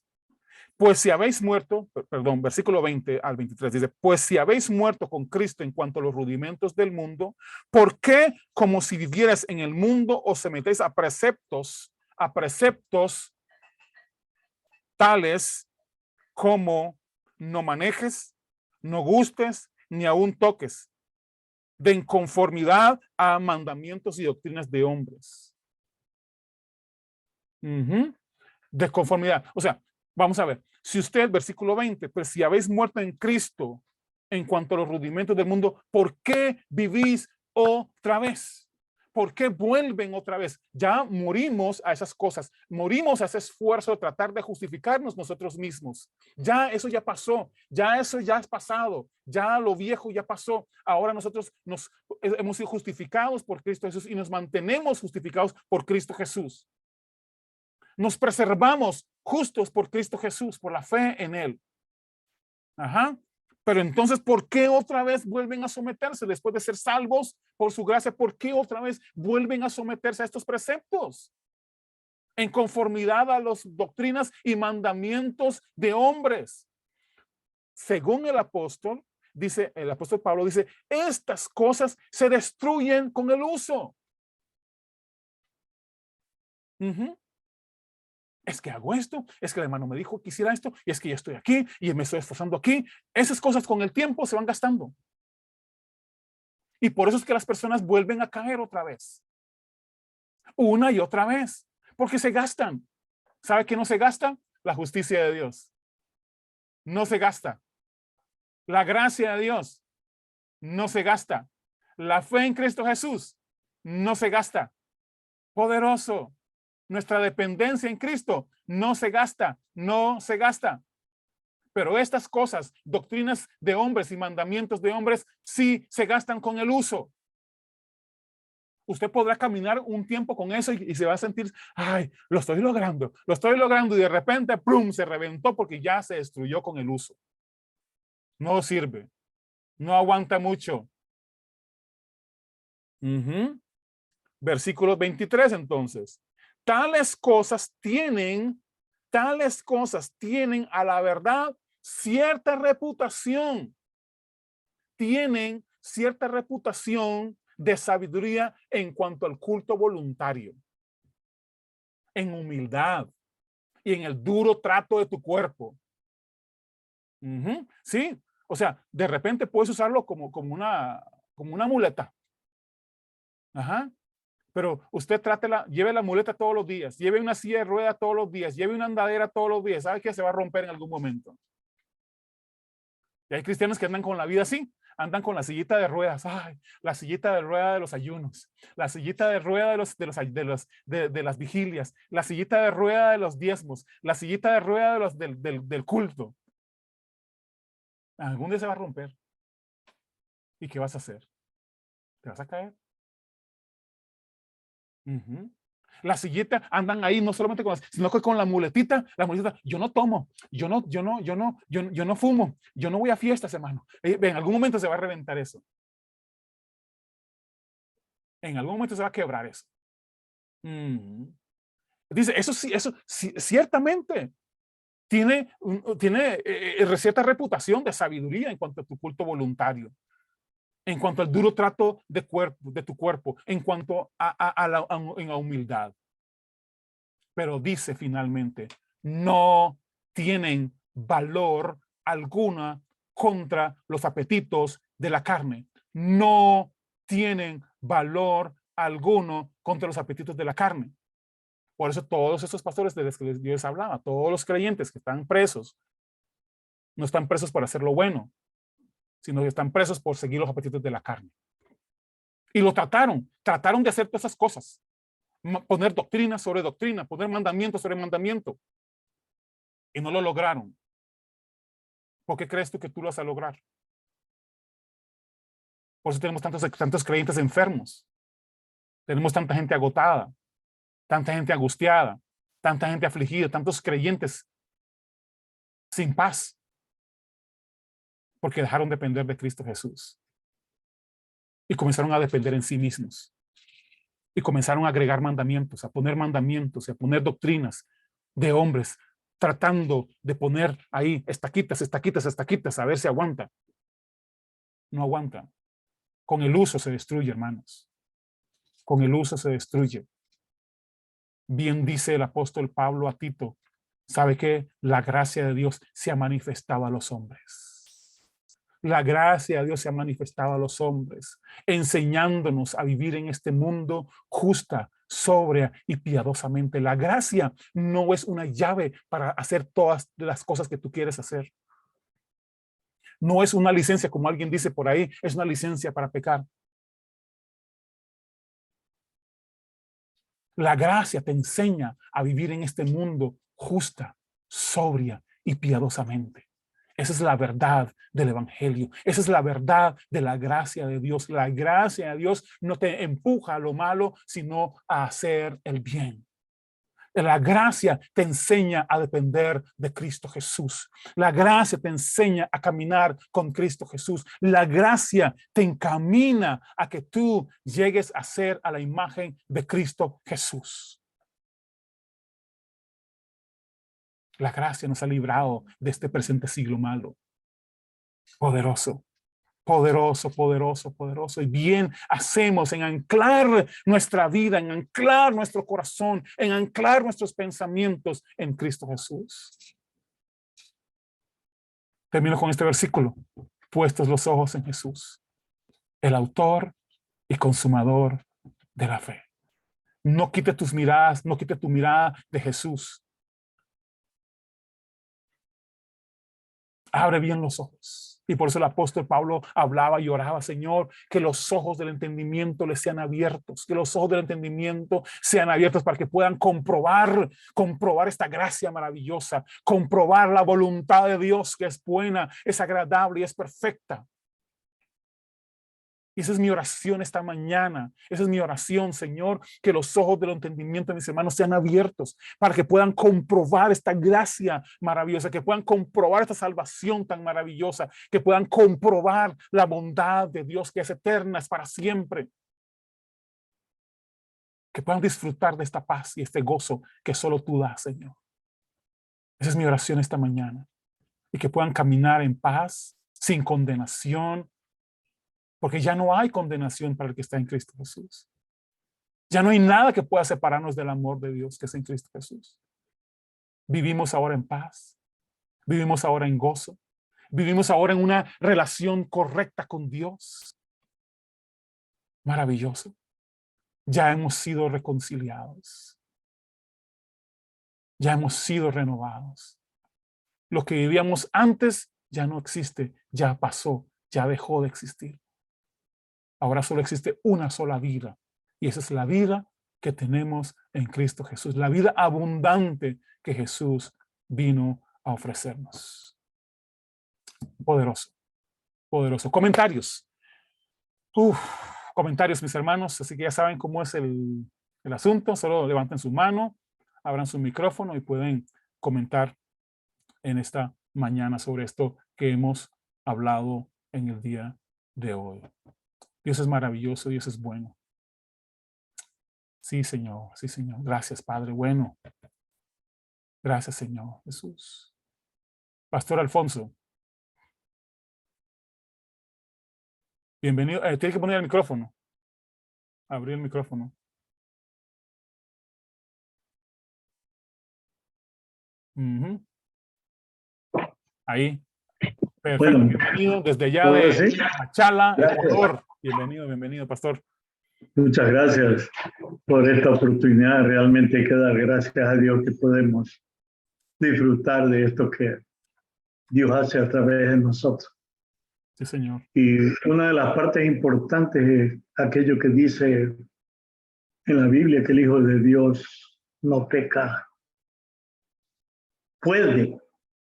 Pues si habéis muerto, perdón, versículo 20 al 23 dice, pues si habéis muerto con Cristo en cuanto a los rudimentos del mundo, ¿por qué como si vivieras en el mundo os sometéis a preceptos tales como no manejes, no gustes, ni aún toques, de inconformidad a mandamientos y doctrinas de hombres? De conformidad. O sea, vamos a ver, si usted, versículo 20, pues si habéis muerto en Cristo en cuanto a los rudimentos del mundo, ¿por qué vivís otra vez? ¿Por qué vuelven otra vez? Ya morimos a esas cosas, morimos a ese esfuerzo de tratar de justificarnos nosotros mismos. Ya eso ya pasó, ya eso ya es pasado, ya lo viejo ya pasó. Ahora nosotros hemos sido justificados por Cristo Jesús y nos mantenemos justificados por Cristo Jesús. Nos preservamos justos por Cristo Jesús, por la fe en Él. Ajá. Pero entonces, ¿por qué otra vez vuelven a someterse después de ser salvos por su gracia? ¿Por qué otra vez vuelven a someterse a estos preceptos? En conformidad a las doctrinas y mandamientos de hombres. Según el apóstol Pablo dice, estas cosas se destruyen con el uso. Es que hago esto, es que el hermano me dijo que hiciera esto, y es que ya estoy aquí, y me estoy esforzando aquí. Esas cosas con el tiempo se van gastando. Y por eso es que las personas vuelven a caer otra vez. Una y otra vez. Porque se gastan. ¿Sabe qué no se gasta? La justicia de Dios. No se gasta. La gracia de Dios. No se gasta. La fe en Cristo Jesús. No se gasta. Poderoso. Nuestra dependencia en Cristo no se gasta. No se gasta. Pero estas cosas, doctrinas de hombres y mandamientos de hombres, sí se gastan con el uso. Usted podrá caminar un tiempo con eso y se va a sentir, ay, lo estoy logrando, y de repente, ¡prum!, se reventó porque ya se destruyó con el uso. No sirve, no aguanta mucho. Versículo 23 entonces. Tales cosas tienen a la verdad cierta reputación. Tienen cierta reputación de sabiduría en cuanto al culto voluntario, en humildad y en el duro trato de tu cuerpo. Ujú, sí, o sea, de repente puedes usarlo como una muleta. Ajá. Pero usted trátela, lleve la muleta todos los días, lleve una silla de rueda todos los días, lleve una andadera todos los días. ¿Sabe que se va a romper en algún momento? Y hay cristianos que andan con la vida así, andan con la sillita de ruedas, ay, la sillita de rueda de los ayunos, la sillita de rueda de las vigilias, la sillita de rueda de los diezmos, la sillita de rueda del culto. Algún día se va a romper. ¿Y qué vas a hacer? ¿Te vas a caer? Ujú. La sillita andan ahí no solamente con sino que con la muletita, yo no tomo, yo no fumo, yo no voy a fiestas, hermano. En algún momento se va a reventar eso. En algún momento se va a quebrar eso. Ujú. Dice, eso sí, ciertamente tiene cierta reputación de sabiduría en cuanto a tu culto voluntario, en cuanto al duro trato de tu cuerpo, en cuanto en la humildad. Pero dice finalmente, no tienen valor alguna contra los apetitos de la carne. No tienen valor alguno contra los apetitos de la carne. Por eso todos esos pastores de los que Dios les hablaba, todos los creyentes que están presos, no están presos por hacer lo bueno, sino que están presos por seguir los apetitos de la carne. Y lo trataron de hacer todas esas cosas, poner doctrina sobre doctrina, poner mandamiento sobre mandamiento, y no lo lograron. ¿Por qué crees tú que tú lo vas a lograr? Por eso tenemos tantos creyentes enfermos, tenemos tanta gente agotada, tanta gente angustiada, tanta gente afligida, tantos creyentes sin paz, porque dejaron de depender de Cristo Jesús y comenzaron a depender en sí mismos y comenzaron a agregar mandamientos, a poner doctrinas de hombres, tratando de poner ahí estaquitas, estaquitas, estaquitas, a ver si aguanta. No aguanta. Con el uso se destruye, hermanos. Con el uso se destruye. Bien dice el apóstol Pablo a Tito, ¿sabe qué? La gracia de Dios se ha manifestado a los hombres. La gracia de Dios se ha manifestado a los hombres, enseñándonos a vivir en este mundo justa, sobria y piadosamente. La gracia no es una llave para hacer todas las cosas que tú quieres hacer. No es una licencia, como alguien dice por ahí, es una licencia para pecar. La gracia te enseña a vivir en este mundo justa, sobria y piadosamente. Esa es la verdad del evangelio. Esa es la verdad de la gracia de Dios. La gracia de Dios no te empuja a lo malo, sino a hacer el bien. La gracia te enseña a depender de Cristo Jesús. La gracia te enseña a caminar con Cristo Jesús. La gracia te encamina a que tú llegues a ser a la imagen de Cristo Jesús. La gracia nos ha librado de este presente siglo malo. Poderoso. Poderoso, poderoso, poderoso. Y bien hacemos en anclar nuestra vida, en anclar nuestro corazón, en anclar nuestros pensamientos en Cristo Jesús. Termino con este versículo. Puestos los ojos en Jesús, el autor y consumador de la fe. No quite tus miradas, no quite tu mirada de Jesús. Abre bien los ojos. Y por eso el apóstol Pablo hablaba y oraba, Señor, que los ojos del entendimiento les sean abiertos, que los ojos del entendimiento sean abiertos para que puedan comprobar esta gracia maravillosa, comprobar la voluntad de Dios que es buena, es agradable y es perfecta. Y esa es mi oración esta mañana. Esa es mi oración, Señor, que los ojos del entendimiento de mis hermanos sean abiertos para que puedan comprobar esta gracia maravillosa, que puedan comprobar esta salvación tan maravillosa, que puedan comprobar la bondad de Dios que es eterna, es para siempre. Que puedan disfrutar de esta paz y este gozo que solo tú das, Señor. Esa es mi oración esta mañana. Y que puedan caminar en paz, sin condenación, porque ya no hay condenación para el que está en Cristo Jesús. Ya no hay nada que pueda separarnos del amor de Dios que es en Cristo Jesús. Vivimos ahora en paz. Vivimos ahora en gozo. Vivimos ahora en una relación correcta con Dios. Maravilloso. Ya hemos sido reconciliados. Ya hemos sido renovados. Lo que vivíamos antes ya no existe, ya pasó, ya dejó de existir. Ahora solo existe una sola vida, y esa es la vida que tenemos en Cristo Jesús, la vida abundante que Jesús vino a ofrecernos. Poderoso, poderoso. Comentarios. Comentarios, mis hermanos, así que ya saben cómo es el asunto. Solo levanten su mano, abran su micrófono y pueden comentar en esta mañana sobre esto que hemos hablado en el día de hoy. Dios es maravilloso, Dios es bueno. Sí, Señor, sí, Señor. Gracias, Padre bueno. Gracias, Señor Jesús. Pastor Alfonso. Bienvenido. Tiene que poner el micrófono. Abrir el micrófono. Ahí. Perfecto. Bueno, bienvenido desde allá de Machala, Ecuador. Bienvenido, bienvenido, pastor. Muchas gracias por esta oportunidad. Realmente hay que dar gracias a Dios que podemos disfrutar de esto que Dios hace a través de nosotros. Sí, Señor. Y una de las partes importantes es aquello que dice en la Biblia, que el Hijo de Dios no peca. Puede,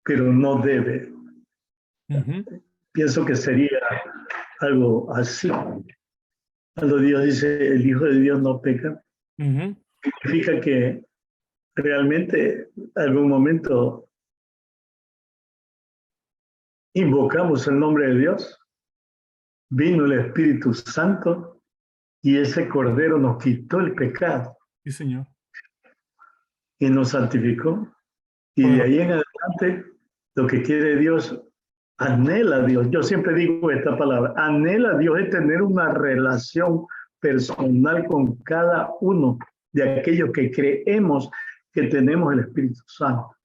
pero no debe. Pienso que sería algo así. Cuando Dios dice el Hijo de Dios no peca, significa que realmente en algún momento invocamos el nombre de Dios, vino el Espíritu Santo y ese Cordero nos quitó el pecado. Sí, Señor. Y nos santificó. Y de ahí en adelante, lo que quiere Dios, anhela a Dios. Yo siempre digo esta palabra, anhela a Dios es tener una relación personal con cada uno de aquellos que creemos que tenemos el Espíritu Santo.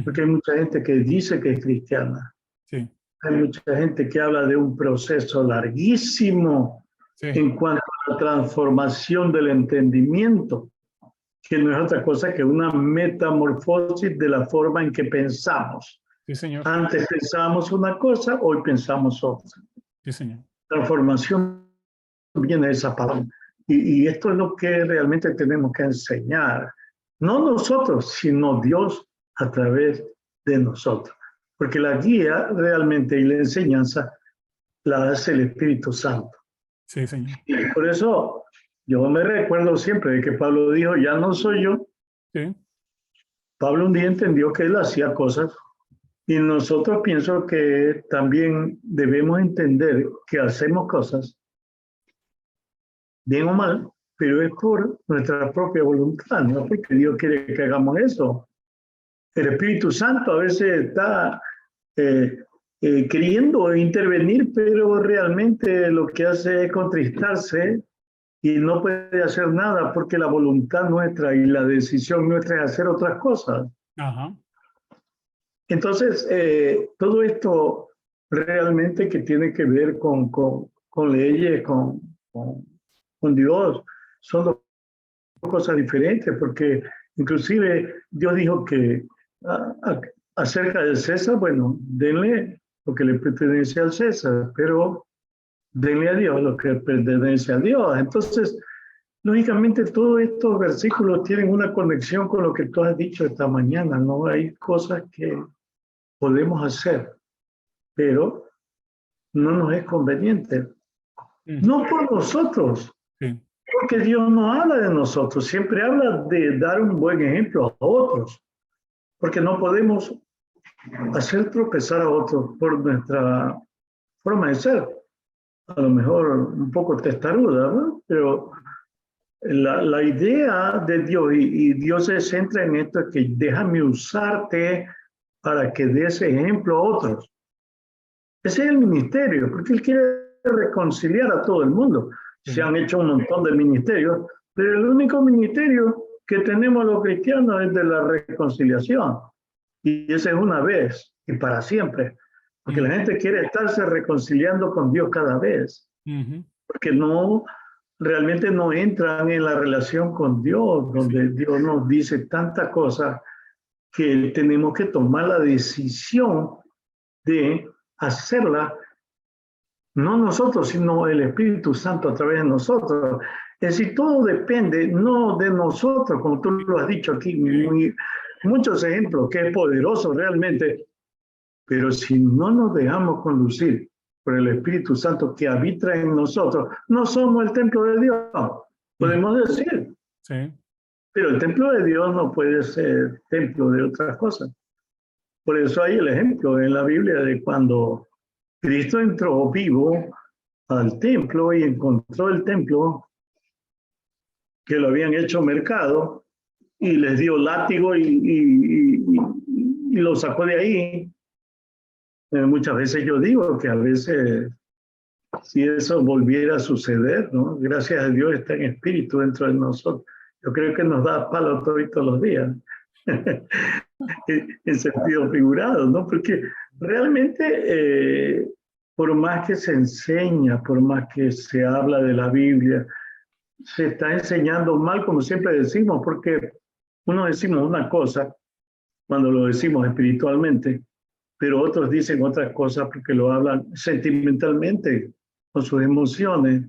Porque hay mucha gente que dice que es cristiana. Sí. Hay mucha gente que habla de un proceso larguísimo en cuanto a la transformación del entendimiento, que no es otra cosa que una metamorfosis de la forma en que pensamos. Sí, Señor. Antes pensábamos una cosa, hoy pensamos otra. Sí, Señor. Transformación viene de esa palabra. Y esto es lo que realmente tenemos que enseñar. No nosotros, sino Dios a través de nosotros. Porque la guía realmente y la enseñanza la hace el Espíritu Santo. Sí, Señor. Y por eso yo me recuerdo siempre de que Pablo dijo, ya no soy yo. Sí. Pablo un día entendió que él hacía cosas y nosotros pienso que también debemos entender que hacemos cosas, bien o mal, pero es por nuestra propia voluntad, no porque Dios quiere que hagamos eso. El Espíritu Santo a veces está queriendo intervenir, pero realmente lo que hace es contristarse y no puede hacer nada porque la voluntad nuestra y la decisión nuestra es hacer otras cosas. Ajá. Entonces, todo esto realmente que tiene que ver con leyes, con Dios, son dos cosas diferentes, porque inclusive Dios dijo que acerca del César, bueno, denle lo que le pertenece al César, pero denle a Dios lo que pertenece a Dios. Entonces, lógicamente, todos estos versículos tienen una conexión con lo que tú has dicho esta mañana, ¿no? Hay cosas que podemos hacer, pero no nos es conveniente. No por nosotros, porque Dios no habla de nosotros, siempre habla de dar un buen ejemplo a otros, porque no podemos hacer tropezar a otros por nuestra forma de ser. A lo mejor un poco testaruda, ¿no? Pero la idea de Dios, y Dios se centra en esto, es que déjame usarte para que des ejemplo a otros. Ese es el ministerio, porque Él quiere reconciliar a todo el mundo. Se han hecho un montón de ministerios, pero el único ministerio que tenemos los cristianos es de la reconciliación. Y esa es una vez y para siempre. Porque la gente quiere estarse reconciliando con Dios cada vez. Porque realmente no entran en la relación con Dios, donde Dios nos dice tantas cosas que tenemos que tomar la decisión de hacerla, no nosotros, sino el Espíritu Santo a través de nosotros. Es decir, todo depende no de nosotros, como tú lo has dicho aquí, muchos ejemplos, que es poderoso realmente, pero si no nos dejamos conducir por el Espíritu Santo que habita en nosotros, no somos el templo de Dios, podemos decir. Sí. Pero el templo de Dios no puede ser templo de otras cosas. Por eso hay el ejemplo en la Biblia de cuando Cristo entró vivo al templo y encontró el templo que lo habían hecho mercado y les dio látigo y lo sacó de ahí. Muchas veces yo digo que a veces si eso volviera a suceder, ¿no? Gracias a Dios está en espíritu dentro de nosotros. Yo creo que nos da palo todos los días, en sentido figurado, ¿no? Porque realmente, por más que se enseña, por más que se habla de la Biblia, se está enseñando mal, como siempre decimos, porque uno decimos una cosa cuando lo decimos espiritualmente, pero otros dicen otras cosas porque lo hablan sentimentalmente, con sus emociones,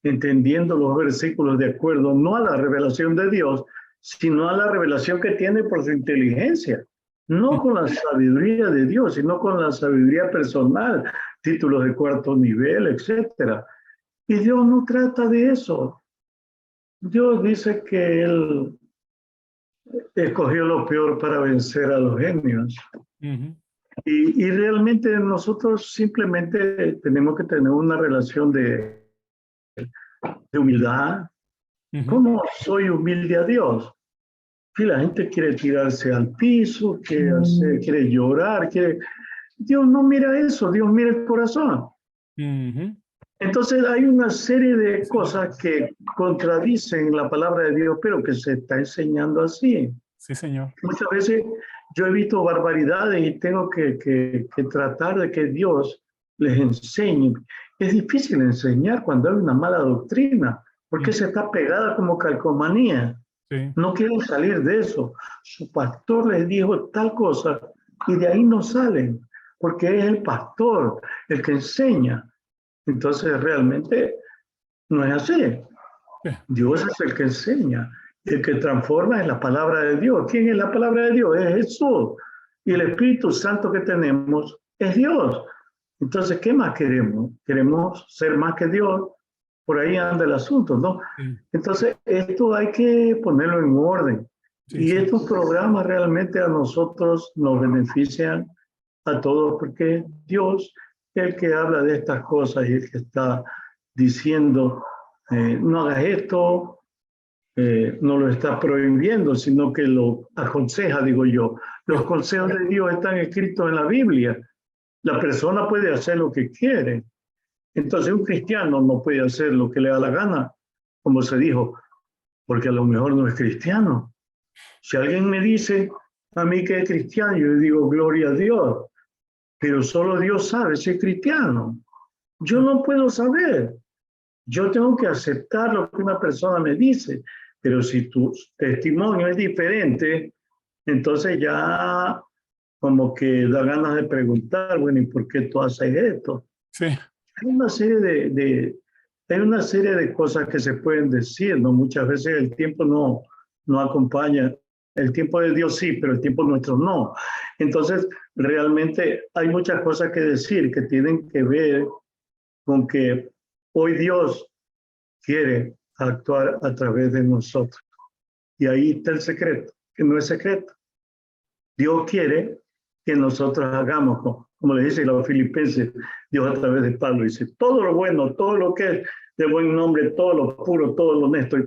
entendiendo los versículos de acuerdo no a la revelación de Dios, sino a la revelación que tiene por su inteligencia, no con la sabiduría de Dios, sino con la sabiduría personal, títulos de cuarto nivel, etc. Y Dios no trata de eso. Dios dice que Él escogió lo peor para vencer a los genios. Y realmente nosotros simplemente tenemos que tener una relación de humildad. ¿Cómo soy humilde a Dios? Que la gente quiere tirarse al piso, quiere llorar, Dios no mira eso, Dios mira el corazón. Entonces hay una serie de cosas que contradicen la palabra de Dios, pero que se está enseñando así. Sí, Señor. Muchas veces yo he visto barbaridades y tengo que tratar de que Dios les enseñe. Es difícil enseñar cuando hay una mala doctrina, porque se está pegada como calcomanía. Sí. No quieren salir de eso. Su pastor les dijo tal cosa y de ahí no salen, porque es el pastor el que enseña. Entonces realmente no es así. Dios es el que enseña. El que transforma es la palabra de Dios. ¿Quién es la palabra de Dios? Es Jesús. Y el Espíritu Santo que tenemos es Dios. Entonces, ¿qué más queremos? ¿Queremos ser más que Dios? Por ahí anda el asunto, ¿no? Sí. Entonces, esto hay que ponerlo en orden. Sí, y estos programas realmente a nosotros nos benefician a todos porque Dios es el que habla de estas cosas y el que está diciendo, no hagas esto, no lo está prohibiendo, sino que lo aconseja, digo yo. Los consejos de Dios están escritos en la Biblia. La persona puede hacer lo que quiere. Entonces un cristiano no puede hacer lo que le da la gana, como se dijo, porque a lo mejor no es cristiano. Si alguien me dice a mí que es cristiano, yo le digo gloria a Dios, pero solo Dios sabe si es cristiano. Yo no puedo saber. Yo tengo que aceptar lo que una persona me dice, pero si tu testimonio es diferente, entonces ya como que da ganas de preguntar, bueno, ¿y por qué tú haces esto? Sí. Hay una serie de cosas que se pueden decir, ¿no? Muchas veces el tiempo no acompaña. El tiempo de Dios sí, pero el tiempo nuestro no. Entonces, realmente hay muchas cosas que decir que tienen que ver con que hoy Dios quiere actuar a través de nosotros. Y ahí está el secreto, que no es secreto. Dios quiere que nosotros hagamos, como le dice los filipenses, Dios a través de Pablo, dice, todo lo bueno, todo lo que es de buen nombre, todo lo puro, todo lo honesto,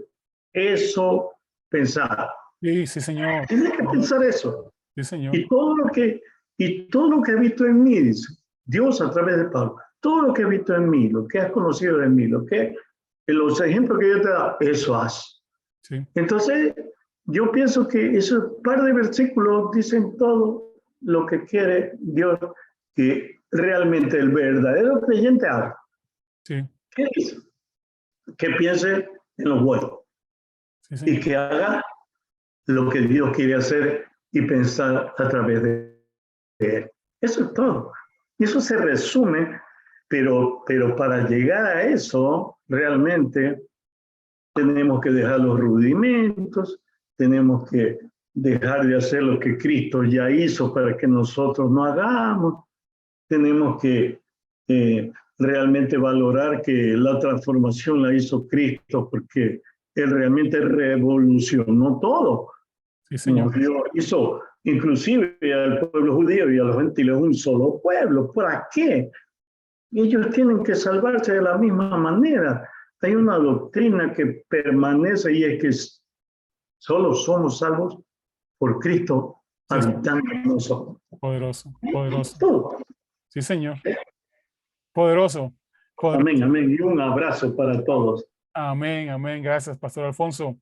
eso pensar. Sí, sí, Señor. Tienes que pensar eso. Sí, Señor. Y todo lo que he visto en mí, dice Dios a través de Pablo, todo lo que he visto en mí, lo que has conocido de mí, los ejemplos que yo te da, eso haz. Sí. Entonces, yo pienso que esos par de versículos dicen todo lo que quiere Dios que realmente el verdadero creyente haga, Sí, ¿qué dice? Que piense en lo bueno sí, y señor. que haga lo que Dios quiere hacer y pensar a través de él. Eso es todo. Y eso se resume, pero para llegar a eso, realmente tenemos que dejar los rudimentos, tenemos que dejar de hacer lo que Cristo ya hizo para que nosotros no hagamos, tenemos que realmente valorar que la transformación la hizo Cristo porque Él realmente revolucionó todo. Sí, señor. Nos dio, hizo inclusive al pueblo judío y a los gentiles un solo pueblo. ¿Para qué? Ellos tienen que salvarse de la misma manera. Hay una doctrina que permanece y es que solo somos salvos por Cristo Sí, habitando en nosotros. poderoso, poderoso. Todo. Sí, señor. Poderoso, Amén, poderoso. amén. Y un abrazo para todos. Amén, amén. Gracias, Pastor Alfonso.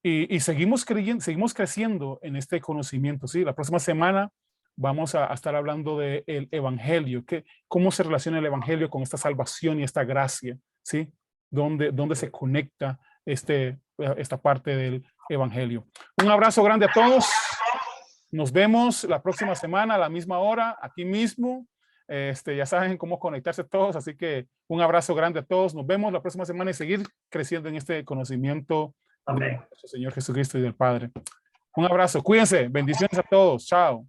Y seguimos creyendo, seguimos creciendo en este conocimiento. Sí, la próxima semana vamos a estar hablando del evangelio, cómo se relaciona el evangelio con esta salvación y esta gracia, sí, dónde se conecta esta parte del evangelio. Un abrazo grande a todos. Nos vemos la próxima semana a la misma hora, aquí mismo. Ya saben cómo conectarse todos, así que un abrazo grande a todos. Nos vemos la próxima semana y seguir creciendo en este conocimiento de Amén. nuestro Señor Jesucristo y del Padre. Un abrazo, cuídense, bendiciones a todos, chao.